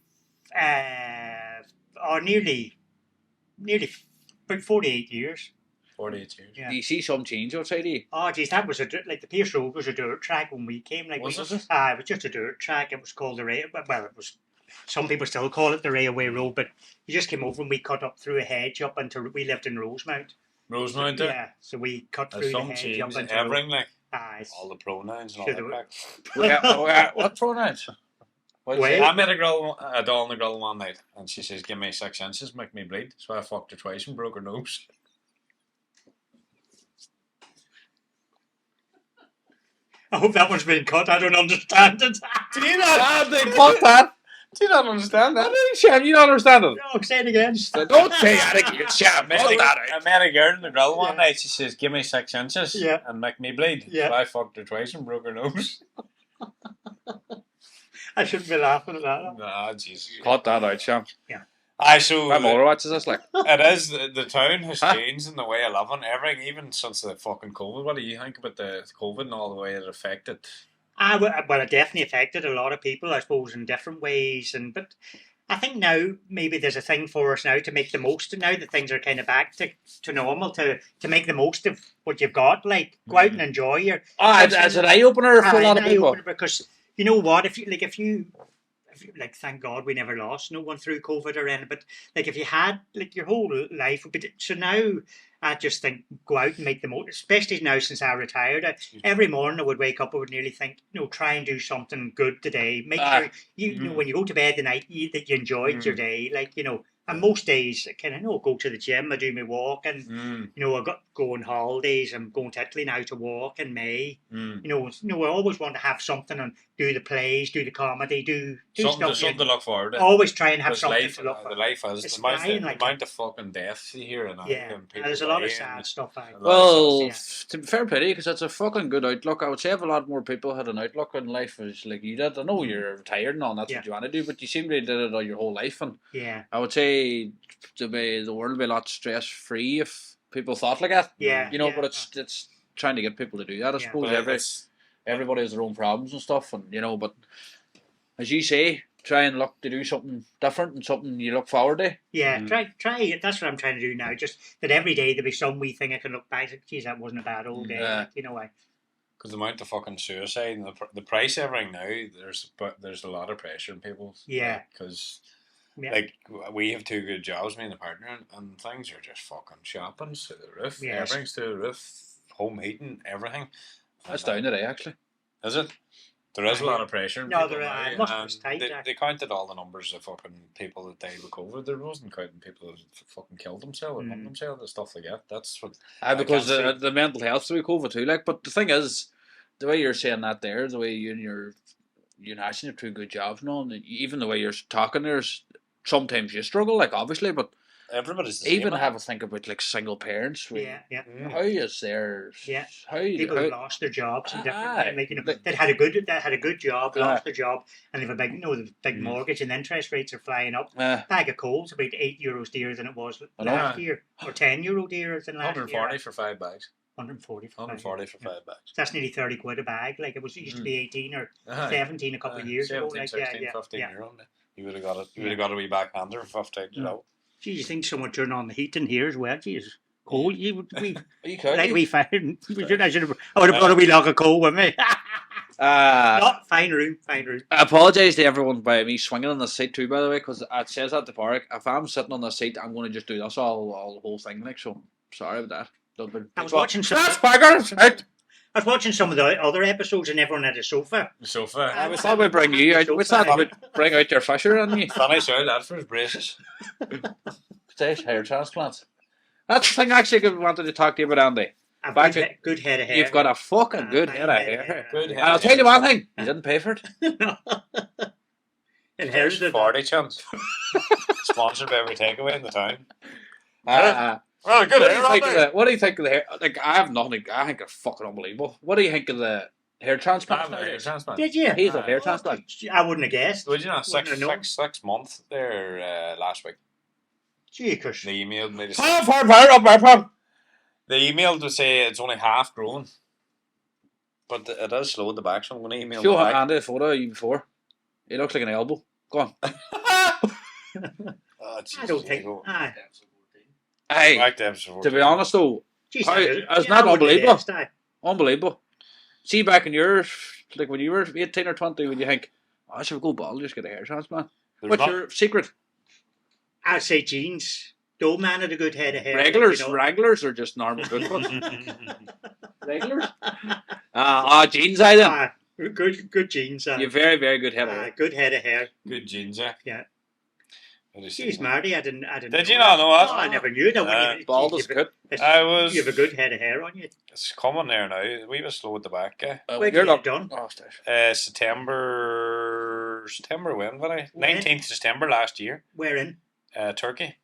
Nearly about 48 years. 48 years. Yeah. Do you see some change outside of you? Oh, geez, that was the Pierce Road was a dirt track when we came. Was it? It was just a dirt track. It was called the railway. Well, it was. Some people still call it the railway road, but you just came over and we cut up through a hedge up until we lived in Rosemount. Rosemount, yeah. So we cut through the hedge up into everything, like. all the pronouns and all Should that crap. What pronouns? Well, I met a doll in the grill one night, and she says, "Give me 6 inches, make me bleed." So I fucked her twice and broke her nose. I hope that one's been cut. I don't understand it. Do you not? They cut that. Do you not understand that? Sham, you don't understand it. No, say it again. Don't say that again, Sham. I met a girl in the grill one night. She says, "Give me 6 inches and make me bleed." Yeah. So I fucked her twice and broke her nose. I shouldn't be laughing at that. Nah, Jesus. Cut that out, Sham. Yeah. So My mother watches this, like. it is the town has changed in the way of living. Everything, even since the fucking COVID. What do you think about the COVID and all the way it affected? Well, it definitely affected a lot of people, I suppose, in different ways. But I think now maybe there's a thing for us now to make the most. Now that things are kind of back to normal, to make the most of what you've got. Like go out and enjoy your. It's an eye opener for a lot of people. Because you know what, if you thank God we never lost no one through COVID or anything. But like if you had like your whole life, but so now. I just think go out and make the most, especially now since I retired. Every morning I would wake up, I would nearly think, try and do something good today. Make sure you know when you go to bed tonight that you enjoyed your day. And most days I kind of go to the gym, I do my walk, and I go on holidays. I'm going to Italy now to walk in May. I always want to have something and do the plays, do the comedy, do something stuff. to look forward to. Always try and have something to look forward to. The life is the amount of fucking deaths you hear and there's a lot of sad stuff. To be fair play, because it's a fucking good outlook. I would say if a lot more people had an outlook in life as like you did. I know you're retired and all, that's what you want to do, but you seem to did it all your whole life, and I would say the world would be a lot stress free if people thought like that. But it's trying to get people to do that. I suppose everybody has their own problems and stuff, and but as you say, try and look to do something different and something you look forward to. Try it. That's what I'm trying to do now. Just that every day there'll be some wee thing I can look back at. Geez, that wasn't a bad old day. Because the amount of fucking suicide and the price of everything now, there's a lot of pressure on people. Because like we have 2 good jobs, me and the partner, and things are just fucking shopping to the roof. Everything's to the roof. Home heating, everything. That's down today, actually. Is it? There is a lot of pressure. No, there must be tight. They counted all the numbers of fucking people that died with COVID. There wasn't counting people that fucking killed themselves or hung themselves and stuff like that. That's what. Because the mental health through COVID too. But the thing is, the way you're saying that there, the way you actually have 2 good jobs and all, and even the way you're talking, there's sometimes you struggle, obviously, but. Everybody's the even same, have a think about single parents. How is there? How people have lost their jobs and different. They had a good job, lost their job, and they've a big mortgage, and interest rates are flying up. Bag of coal's about €8 dearer than it was last year, or €10 dearer than last year. 140 for 5 bags. 140 for 5 bags. That's nearly 30 quid a bag. It used to be 18 or 17 a couple of years ago. 16, 15 euro. You would have got it. You would have got a wee backhander for 15. Gee, you think someone turn on the heat in here as well? Geez, coal. We found. I would have brought a wee log of coal with me. Fine room. I apologise to everyone by me swinging on the seat too, by the way, because it says at the park, if I'm sitting on the seat, I'm going to just do this all the whole thing. So sorry about that. I was watching some. I was watching some of the other episodes and everyone had a sofa. The sofa. We thought we'd bring you out. We thought we'd bring out your fisher and you. Funny show, lad, for his braces. Today's hair transplants. That's the thing actually we wanted to talk to you about, Andy. Good head of hair. You've got a fucking good head of hair. Good head. And I'll tell you one thing. You didn't pay for it. No. Inherited 40 chums. Sponsored by every takeaway in the town. Well, good hair. What do you think of the hair? I have nothing. I think it's fucking unbelievable. What do you think of the hair transplant? Did you? He's a hair transplant. I wouldn't have guessed. Would you not? 6 months there last week. Jeekers. They emailed me to say. They emailed to say it's only half grown. But it is slow at the back, so I'm going to email Show Andy a photo of you before. It looks like an elbow. Go on. I don't think. Hey, to be honest though, it's not unbelievable. Unbelievable. See, back in yours, like when you were 18 or 20, when you think, I should go bald, just get a hair transplant. What's your secret? I'd say genes. The old man had a good head of hair. Regulars, you know. regulars, or just normal good ones? Regulars. Jeans, I then. Good genes. You very, very good head of hair. Good head of hair. Good genes, Yeah. Jeez, He's Marty. I didn't. Did you not know that? No, I never knew that. Bald as good. You have a good head of hair on you. It's coming there now. We were slow at the back, Where did you done? Oh, September when, did I? 19th September last year. Where in? Turkey.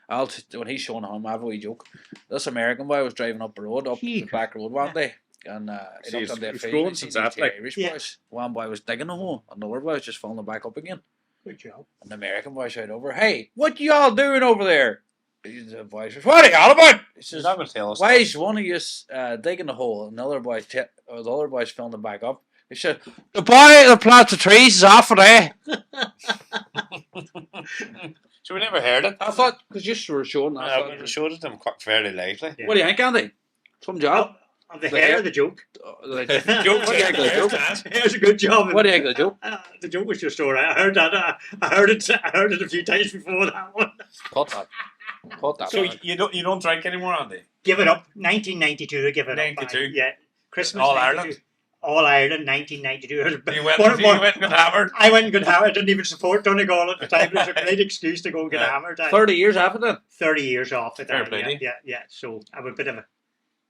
When he's showing him, I have a wee joke. This American boy was driving up the road, up the back road one day, and he looked on the field and seen these Irish boys. One boy was digging a hole, and the other boy was just filling it back up again. Good job. And the American boy shouted over, "Hey, what y'all doing over there?" The boy says, "What are y'all about?" He says, not going to tell us. "Why is one of you digging a hole?" And the other boy's filling it back up. He said, "The boy that plants the trees is off today." So we never heard it. I thought, because you were showing that. We showed it to them fairly lately. Yeah. What do you think, Andy? Some job? The hair of the joke. The joke. What do you think of the joke? Here's a good job. What do you think of the joke? The joke was just alright. I heard that. I heard it a few times before that one. Cut that. So you don't drink anymore, Andy? Give it up. 1992. I give it 92. up. Yeah. Christmas. All 92. Ireland. All Ireland, 1992. You went and got hammered? I went and got hammered. I didn't even support Donegal at the time. It was a great excuse to go and get hammered. 30 years after that? 30 years off it. Fair play. Yeah. So I was a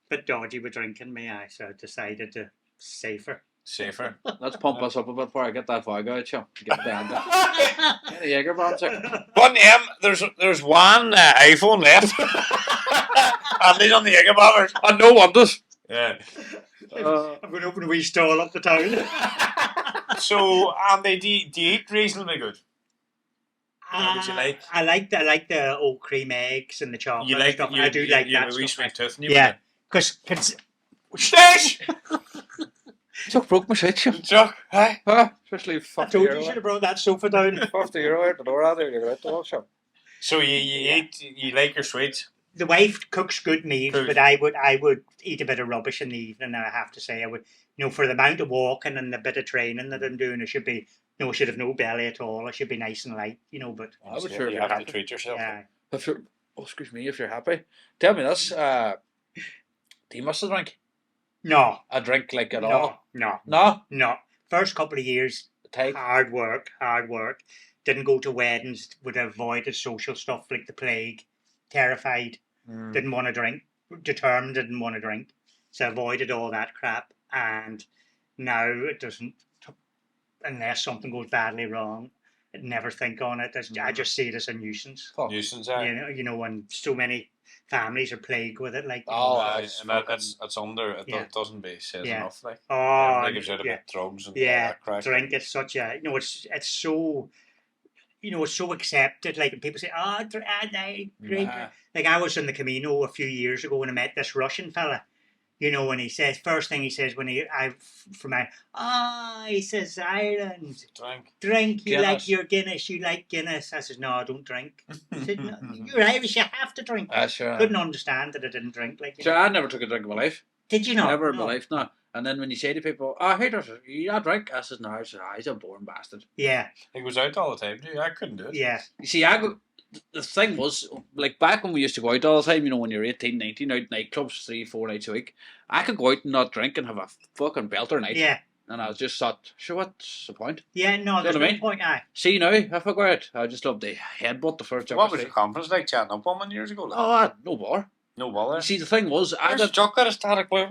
bit dodgy with drinking me. So I decided to safer. Let's pump us up a bit before I get that fog out, Get the hand out. Get a Jaeger bomb, sir. But there's one iPhone left. Andy's on the Jaeger bombers. And no wonders. Yeah. I'm going to open a wee stall up the town. So, Andy, do you eat reasonably good? What did you like? I like the old cream eggs and the chocolate. You like stuff. I do like you that. have a wee sweet tooth in you. Yeah, because Stash! Chuck broke my shit, you. Chuck, hi. Especially I 50 told you euro. you should have brought that sofa down. 50 euro out the door out there, you're out the workshop. So you like your sweets? The wife cooks good meals, but I would eat a bit of rubbish in the evening. I have to say, I would, for the amount of walking and the bit of training that I'm doing, I should have no belly at all. I should be nice and light, But I would sure you have to treat yourself. Yeah. If you're happy, tell me this. Do you miss a drink? No. A drink like at all? No. First couple of years, Take hard work. Didn't go to weddings. Would have avoided social stuff like the plague. Terrified. Didn't want to drink. Determined didn't want to drink. So avoided all that crap. And now it doesn't, unless something goes badly wrong, I'd never think on it. I just see it as a nuisance. Nuisance, when so many families are plagued with it. Like, it's under. It doesn't be said enough. Like, everybody gives out about drugs and all that crap. Drink. It's such a it's so. It's so accepted. Like, people say, great. Like, I was in the Camino a few years ago when I met this Russian fella. And he says, first thing he says he says, Ireland. Drink. You like your Guinness. You like Guinness. I says, no, I don't drink. I said, no, you're Irish, you have to drink. Sure. Couldn't understand that I didn't drink. Sure, I never took a drink in my life. Did you not? Never in my life, no. And then when you say to people, hey, you not drink? I says, no. I says, he's a boring bastard. Yeah. He goes out all the time, I couldn't do it. Yeah. You see, the thing was, like, back when we used to go out all the time, when you're 18, 19, out nightclubs 3-4 nights a week, I could go out and not drink and have a fucking belter night. Yeah. And I just thought, sure, what's the point? Yeah, no, there's no point, See, now, if I go out, I just love the headbutt the first. What was the conference like chatting up on years ago? Like? No bother. No bother. You see, the thing was, Chuck got a static boy.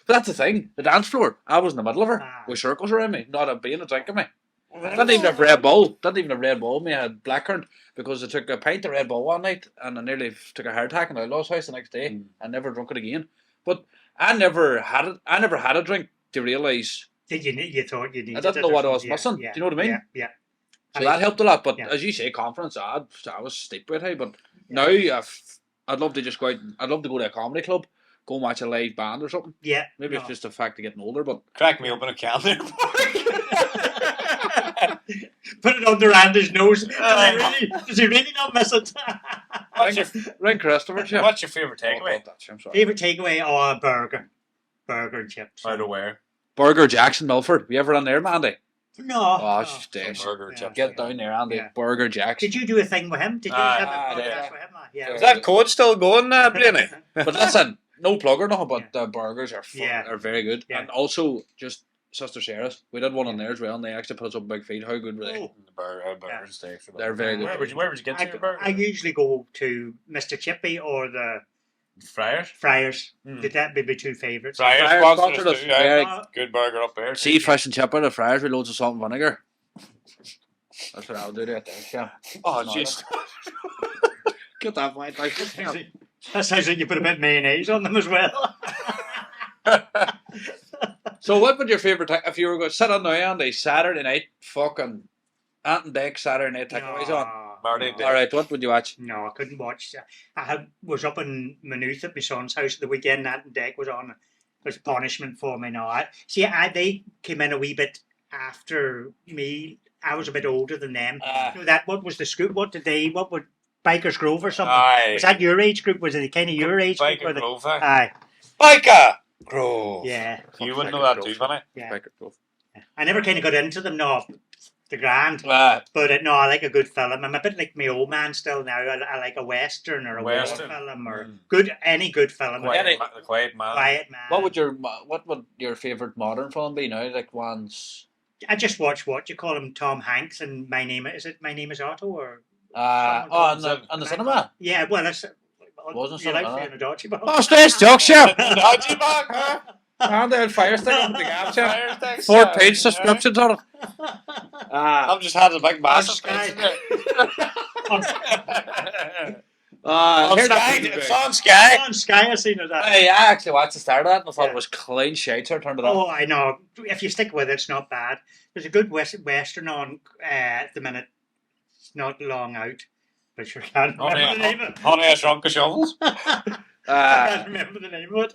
That's the thing. The dance floor, I was in the middle of her with circles around me, not a being a drink of me. Didn't even have Red Bull. Me had blackcurrant because I took a pint of Red Bull one night and I nearly took a heart attack in the outlaws house the next day. I never drunk it again. But I never had it. I never had a drink to realise. Did you thought you needed? I didn't know what I was missing. Do you know what I mean? Yeah. So that helped a lot. But as you say, conference, I was steep with it. But now I'd love to just go out. I'd love to go to a comedy club. Go and watch a live band or something. Yeah. Maybe it's just the fact of getting older, but crack me open a can there. Put it under Andy's nose. Does he really not miss it? Ring Christopher. What's your favourite takeaway? Favourite takeaway? Oh, a burger. Burger and chips. Out of where? Burger Jackson Milford. Have you ever done there, Mandy? No. Oh, no. stash. Burger Yeah. chips. Get down there, Andy. Yeah. Burger Jacks. Did you do a thing with him? Did you have a Aye, podcast with him? Yeah. Is that code still going, Blaney? But listen, no plug or nothing, but the burgers are Yeah. are very good. Yeah. And also, just Sister Sarah's. We did one on there as well, and they actually put us up a big feed. How good were they? Oh. The burger steaks. They're very good. Where would you get your burger? I usually go to Mr. Chippy or the Fryers. Fryers. Mm. Did that be my two favourites? Fryers Fryers sponsored sponsored us us. too. Very Good burger up there. sea fish and chip out of fryers with loads of salt and vinegar. That's what I'll do there. Yeah. Oh, No, jeez. Get that white like That sounds like you put a bit of mayonnaise on them as well. So, what would your favourite if you were going to sit on now, Andy, Saturday night, fucking Ant and Deck Saturday night takeaways on? Marty Day. All right, what would you watch? No, I couldn't watch. Was up in Maynooth at my son's house the weekend. That deck was on. It was punishment for me. No, they came in a wee bit after me. I was a bit older than them. What was the scoop? What would Bikers Grove or something? Aye. Was that your age group? Was it kind of your age group? Biker Grove. Aye. Biker Grove. Yeah. You wouldn't know that too, Vinny. Yeah. Biker Grove. I never kind of got into them. No, the grand. Ah, But no, I like a good film. I'm a bit like my old man still now. I like a western or a war Western. film or Mm. any good film. The Quiet Man. Quiet Man. what would your favourite modern film be now? Like ones. I just watched what you call him, Tom Hanks, and My Name Is Otto or On the cinema. yeah. Well, that's Wasn't you like something, seeing a dodgy ball. Oh, Stace Joke Shop. Dodgy bag, huh? And the fire stick up with the gap shop. Fire sticks, 4-page yeah. subscriptions on it. I've just had a big massive Sky. On Here Sky. that It's on Sky. On Sky, I seen it. Hey, I actually watched the start of that and I thought Yeah. it was clean shite, so I turned it off. Oh, I know. If you stick with it, it's not bad. There's a good western on at the minute. It's not long out, but sure can't remember the name of it. Honey, I Shrunk the Shovels. I Uh, can't remember the name of it.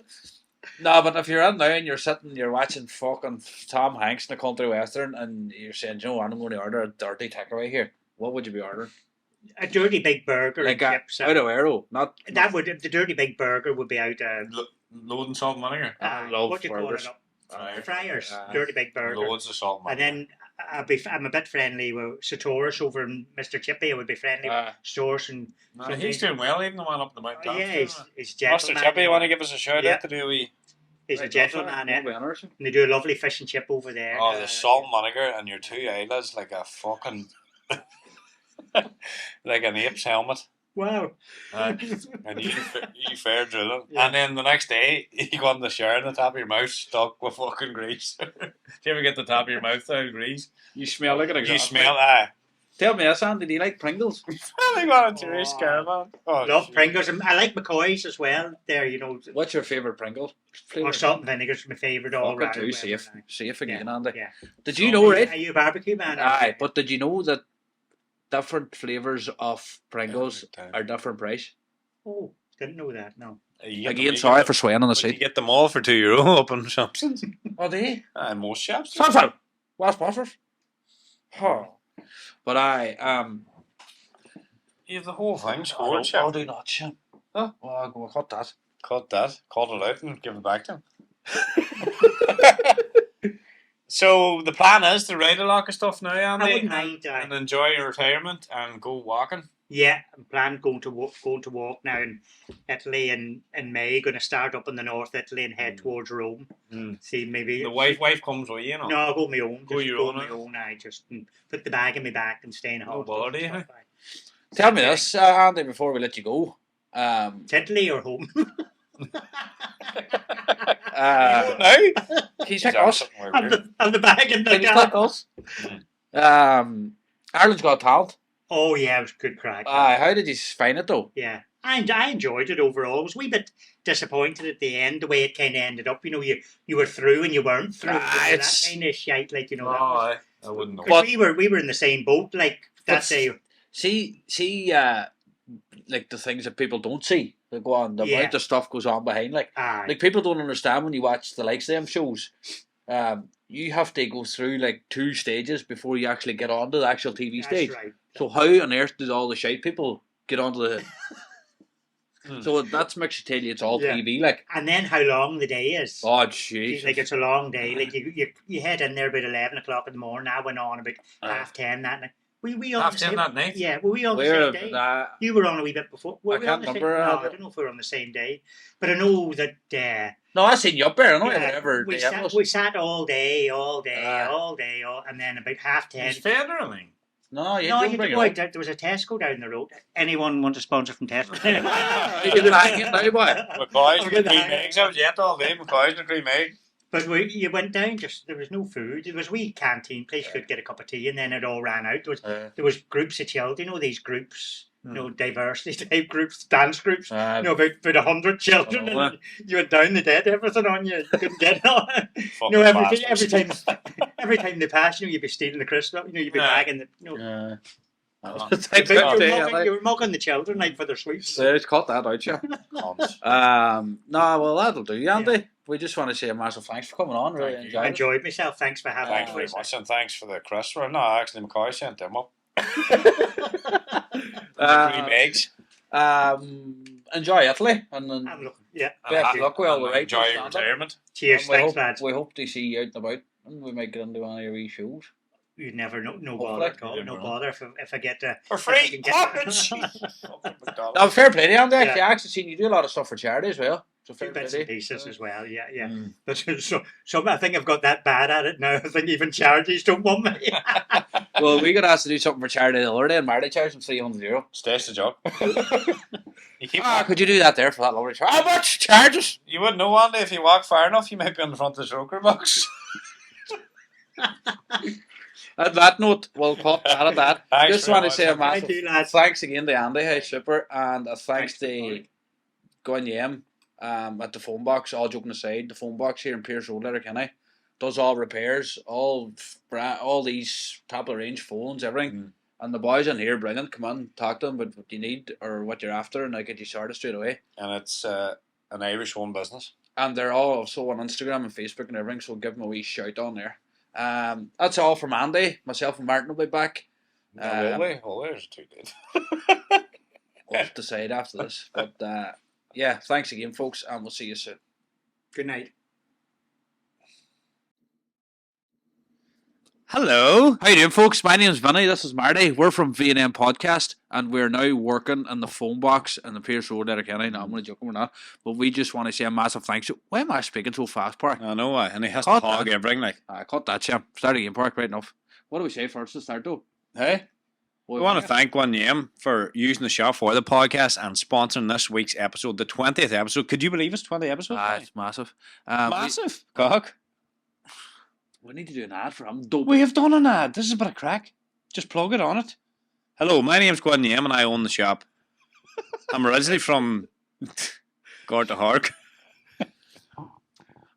no, but if you're in there and you're watching fucking Tom Hanks in a country western and you're saying, you know what, I'm going to order a dirty takeaway here, what would you be ordering? A dirty big burger Like and a, chips. out of Aero, not The dirty big burger would be out. Load and salt and vinegar. I love what do you call burgers. it? Aye. Fryers. Aye. Dirty big burger. Loads of salt and And vinegar. then I'm a bit friendly with Sartorius over in Mr. Chippy. I would be friendly with stores and No, he's doing well, even the one up the mountain. he's Mr. gentleman. Chippy, you want to give us a shout Yeah. out to do we? He's a gentleman, eh? and they do a lovely fish and chip over there. Oh, the salt and vinegar and your two eyelids like a fucking like an ape's helmet. Wow. And you fair drilling. Yeah. And then the next day, you go on the shower and the top of your mouth stuck with fucking grease. Do you ever get the top of your mouth out of grease? You smell like an You exhaust. smell that. Tell me this, Andy, do you like Pringles? I got a Jewish caravan. Oh, Love shit. Pringles. I like McCoy's as well. There, What's your favourite Pringles flavour? or salt and vinegar's my favourite all Fuck it round. too, safe. Safe again, Andy. Yeah. Did you know, right? Are you a barbecue man? Aye, but did you know that different flavours of Pringles are different price? Oh, didn't know that. No. You get Again, them- sorry for swearing on the but you seat. get them all for €2 up in shops. Oh, do you? Most shops. Samson! Last sponsors? Oh. But You have the whole thing I'll scored, do chap. not, Shim. Huh? Oh, I'll go cut that. Cut that, cut it out and give it back to him. So the plan is to ride a lot of stuff now, Andy, I wouldn't mind. and enjoy your retirement and go walking. Yeah, I'm planning going to walk now in Italy in May. Going to start up in the North Italy and head towards Rome. See, maybe The wife comes with you, know. No, I'll go my own. Go Just your go own, my own. I just put the bag in my back and stay in No hospital. bother, and eh? stuff, aye. Tell me this, Andy, before we let you go. Italy or home? No, Can you check us? Have the bag in the Can you car. check us? Ireland's Got Talent. Oh yeah, it was good crack. How did you find it though? Yeah, I enjoyed it overall. I was a wee bit disappointed at the end, the way it kind of ended up. You know, you were through and you weren't through. You know, it's- that kind of shite, like you know. I wouldn't know. Because we were in the same boat, like that But- day. See, like the things that people don't see. They go on, the Yeah. amount of stuff goes on behind. Like people don't understand when you watch the likes of them shows. You have to go through like 2 stages before you actually get onto the actual TV That's stage. right. So how on earth did all the shite people get onto the So that's makes you tell you it's all Yeah. TV, like. And then how long the day is. Oh, jeez. Like, it's a long day. Like, you head in there about 11 o'clock in the morning. I went on about 10:30 that night. We on the 10:30 same, that night? Yeah, were we on the same day? You were on a wee bit before. Were I we can't on the remember. Same? No, I don't know if we were on the same day. But I know that... No, I seen you up there. I know yeah, whatever we day it sat, was. we sat all day, and then about 10:30... Is fed or anything? No, you No, don't you bring did. it up. There was a Tesco down the road. Anyone want a sponsor from Tesco? You can hang it now, boy. McCoy's I'm and gonna cream hang- eggs. I was yet all day. McCoy's and cream egg. But you went down, just there was no food. There was a wee canteen place you could get a cup of tea, and then it all ran out. There was groups of children, these groups, diversity type groups, dance groups, about 100 children, and you went down, they did everything on you. You couldn't get it on. Every time they pass, you'd be stealing the crisps up. You'd be bagging the. You were mugging the children like for their sweets. It's cut that out, yeah. No, well that'll do, Andy. Yeah. We just want to say a massive thanks for coming on. Really enjoyed myself. Thanks for having me. Thanks very much, and thanks for the crisps. No, actually, McCoy sent them up. Cream eggs. Enjoy Italy, and then best luck with all the right. Enjoy your retirement. Cheers, thanks, lads. We hope to see you out and about, and we might get into one of your wee shows. You never know. No bother at all. No bother if I get for free. No, fair play, Andy. I actually seen you do a lot of stuff for charity as well. So fair bits and pieces as well. Yeah. Mm. But so I think I've got that bad at it now. I think even charities don't want me. Well, we got asked to do something for charity the other day, and Marty charged him €300. Stays the job. Could you do that there for that lovely charge? How much charges? You wouldn't know, Andy, if you walk far enough, you might be on the front of the stroker box. At that note, we'll cut that at that. Thanks Just want to say a Thank you, massive thanks again to Andy. Hey, super. And a thanks to Gwen at the phone box. All joking aside, the phone box here in Pierce Road, Letterkenny, does all repairs, all these top of the range phones, everything. And the boys in here, brilliant. Come on, talk to them about what you need or what you're after, and they'll get you started straight away. And it's an Irish-owned business. And they're all also on Instagram and Facebook and everything, so give them a wee shout on there. That's all from Andy. Myself and Martin will be back. There's too good. We'll have to decide after this. But yeah, thanks again, folks, and we'll see you soon. Good night. Hello. How you doing, folks? My name's Vinny. This is Marty. We're from V&M Podcast, and we're now working in the phone box in the Pierce Road, Letterkenny. No, I'm only joking, we're not. But we just want to say a massive thanks. Why am I speaking so fast, Park? I know, and he has to hog everything. I cut that, champ. Start again, Park, right enough. What do we say first to start, though? Hey? We want to thank One Yam for using the shop for the podcast and sponsoring this week's episode, the 20th episode. Could you believe it's 20 episodes? It's massive. Massive? Cock. We need to do an ad for him. We have done an ad. This is a bit of crack. Just plug it on it. Hello, my name's Gordon Yam and I own the shop. I'm originally from Gort to Hark.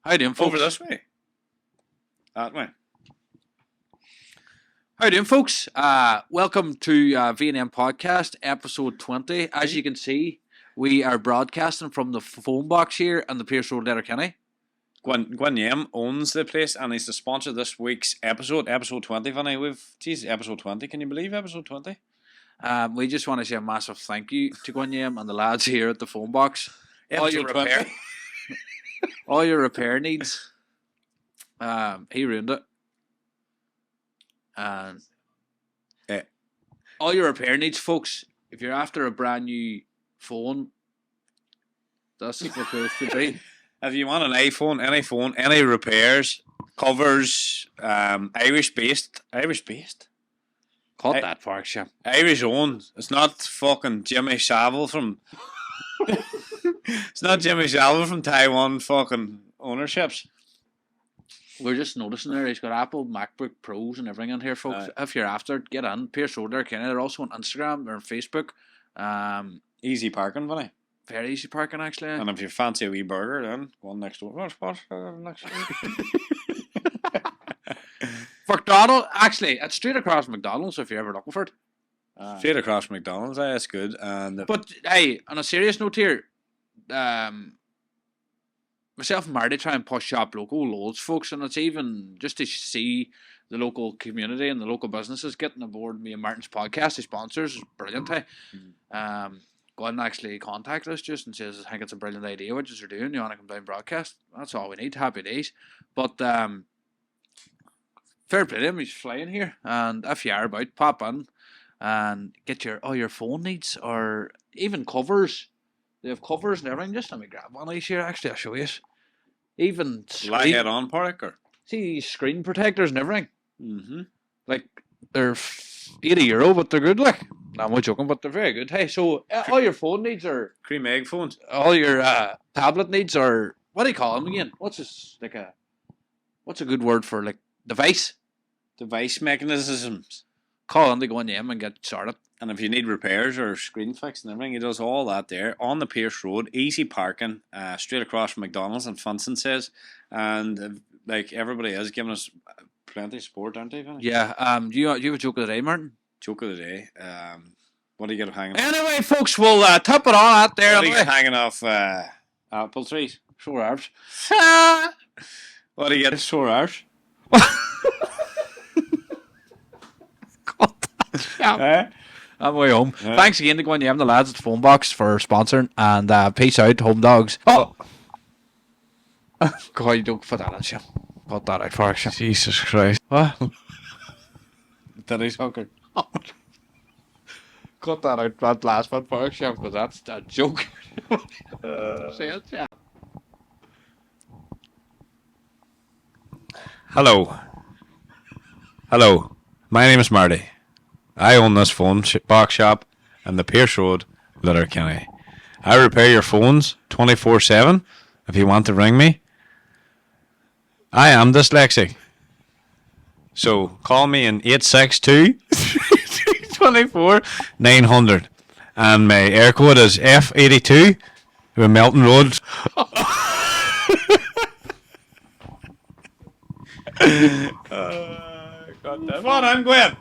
How you doing, folks? Over this way. That way. How you doing, folks? Welcome to V&M Podcast, episode 20. As you can see, we are broadcasting from the phone box here in the Pierce Road, Letterkenny. Gwen Yam owns the place and he's the sponsor of this week's episode 20, Vinny. Episode 20. Can you believe episode 20? We just want to say a massive thank you to Gwen Yam and the lads here at the phone box. All your repair needs. He ruined it. And all your repair needs, folks. If you're after a brand new phone, that's the place to be. If you want an iPhone, any repairs, covers, Irish based. Cut that park, shop. Irish owned. It's not fucking Jimmy Savile from. It's not Jimmy Savile from Taiwan fucking ownerships. We're just noticing there he's got Apple MacBook Pros and everything in here, folks. If you're after, get in. Pierce Road there, Kenny. They're also on Instagram, they're on Facebook. Easy parking, Vinny. Very easy parking, actually. And if you fancy a wee burger, then go on next door. Next door. McDonald's, actually, it's straight across McDonald's if you're ever looking for it. Straight across McDonald's, that's good. But hey, on a serious note here, myself and Marty try and push Shop Local loads, folks, and it's even just to see the local community and the local businesses getting aboard me and Martin's podcast, his sponsors, is brilliant. Hey, go and actually contact us just and says, I think it's a brilliant idea what you're doing. You want to come down and broadcast? That's all we need. Happy days. But fair play to him. He's flying here, and if you are about, pop in and get your phone needs or even covers. They have covers and everything. Just let me grab one of these here. Actually, I'll show you. Even Lie head on, Park, or see screen protectors and everything. mm-hmm. Like they're €80, but they're good. Like I'm not joking, but they're very good. Hey, so all your phone needs are cream egg phones. All your tablet needs are what do you call them again? What's a good word for like device mechanisms. Call in to go in the and get started. And if you need repairs or screen fix and everything, he does all that there on the Pierce Road. Easy parking, straight across from McDonald's and Funson says. And like everybody is giving us plenty of support, aren't they, Vinny? Yeah. Do you have a joke of the day, Martin? Joke of the day. What do you get hanging? Anyway, folks, we'll tip it on out there. What do you get hanging off apple trees? Sore arse. What do you get? Sore arse. I'm way home. Thanks again to Gwen Yam, the lads at the phone box for sponsoring, and peace out, home dogs. Oh, God, you don't put that on, Shim. Cut that out for us, Shim. Jesus Christ! What? Daddy's hooker. Cut that out, that last one for us, Shim, because that's a joke. Say it, yeah. Hello. My name is Marty. I own this phone box shop in the Pierce Road, Letterkenny. I repair your phones 24/7 if you want to ring me. I am dyslexic. So call me in 862-24-900. And my air code is F82 with Melton Road. God damn. Come on, I'm Gwen.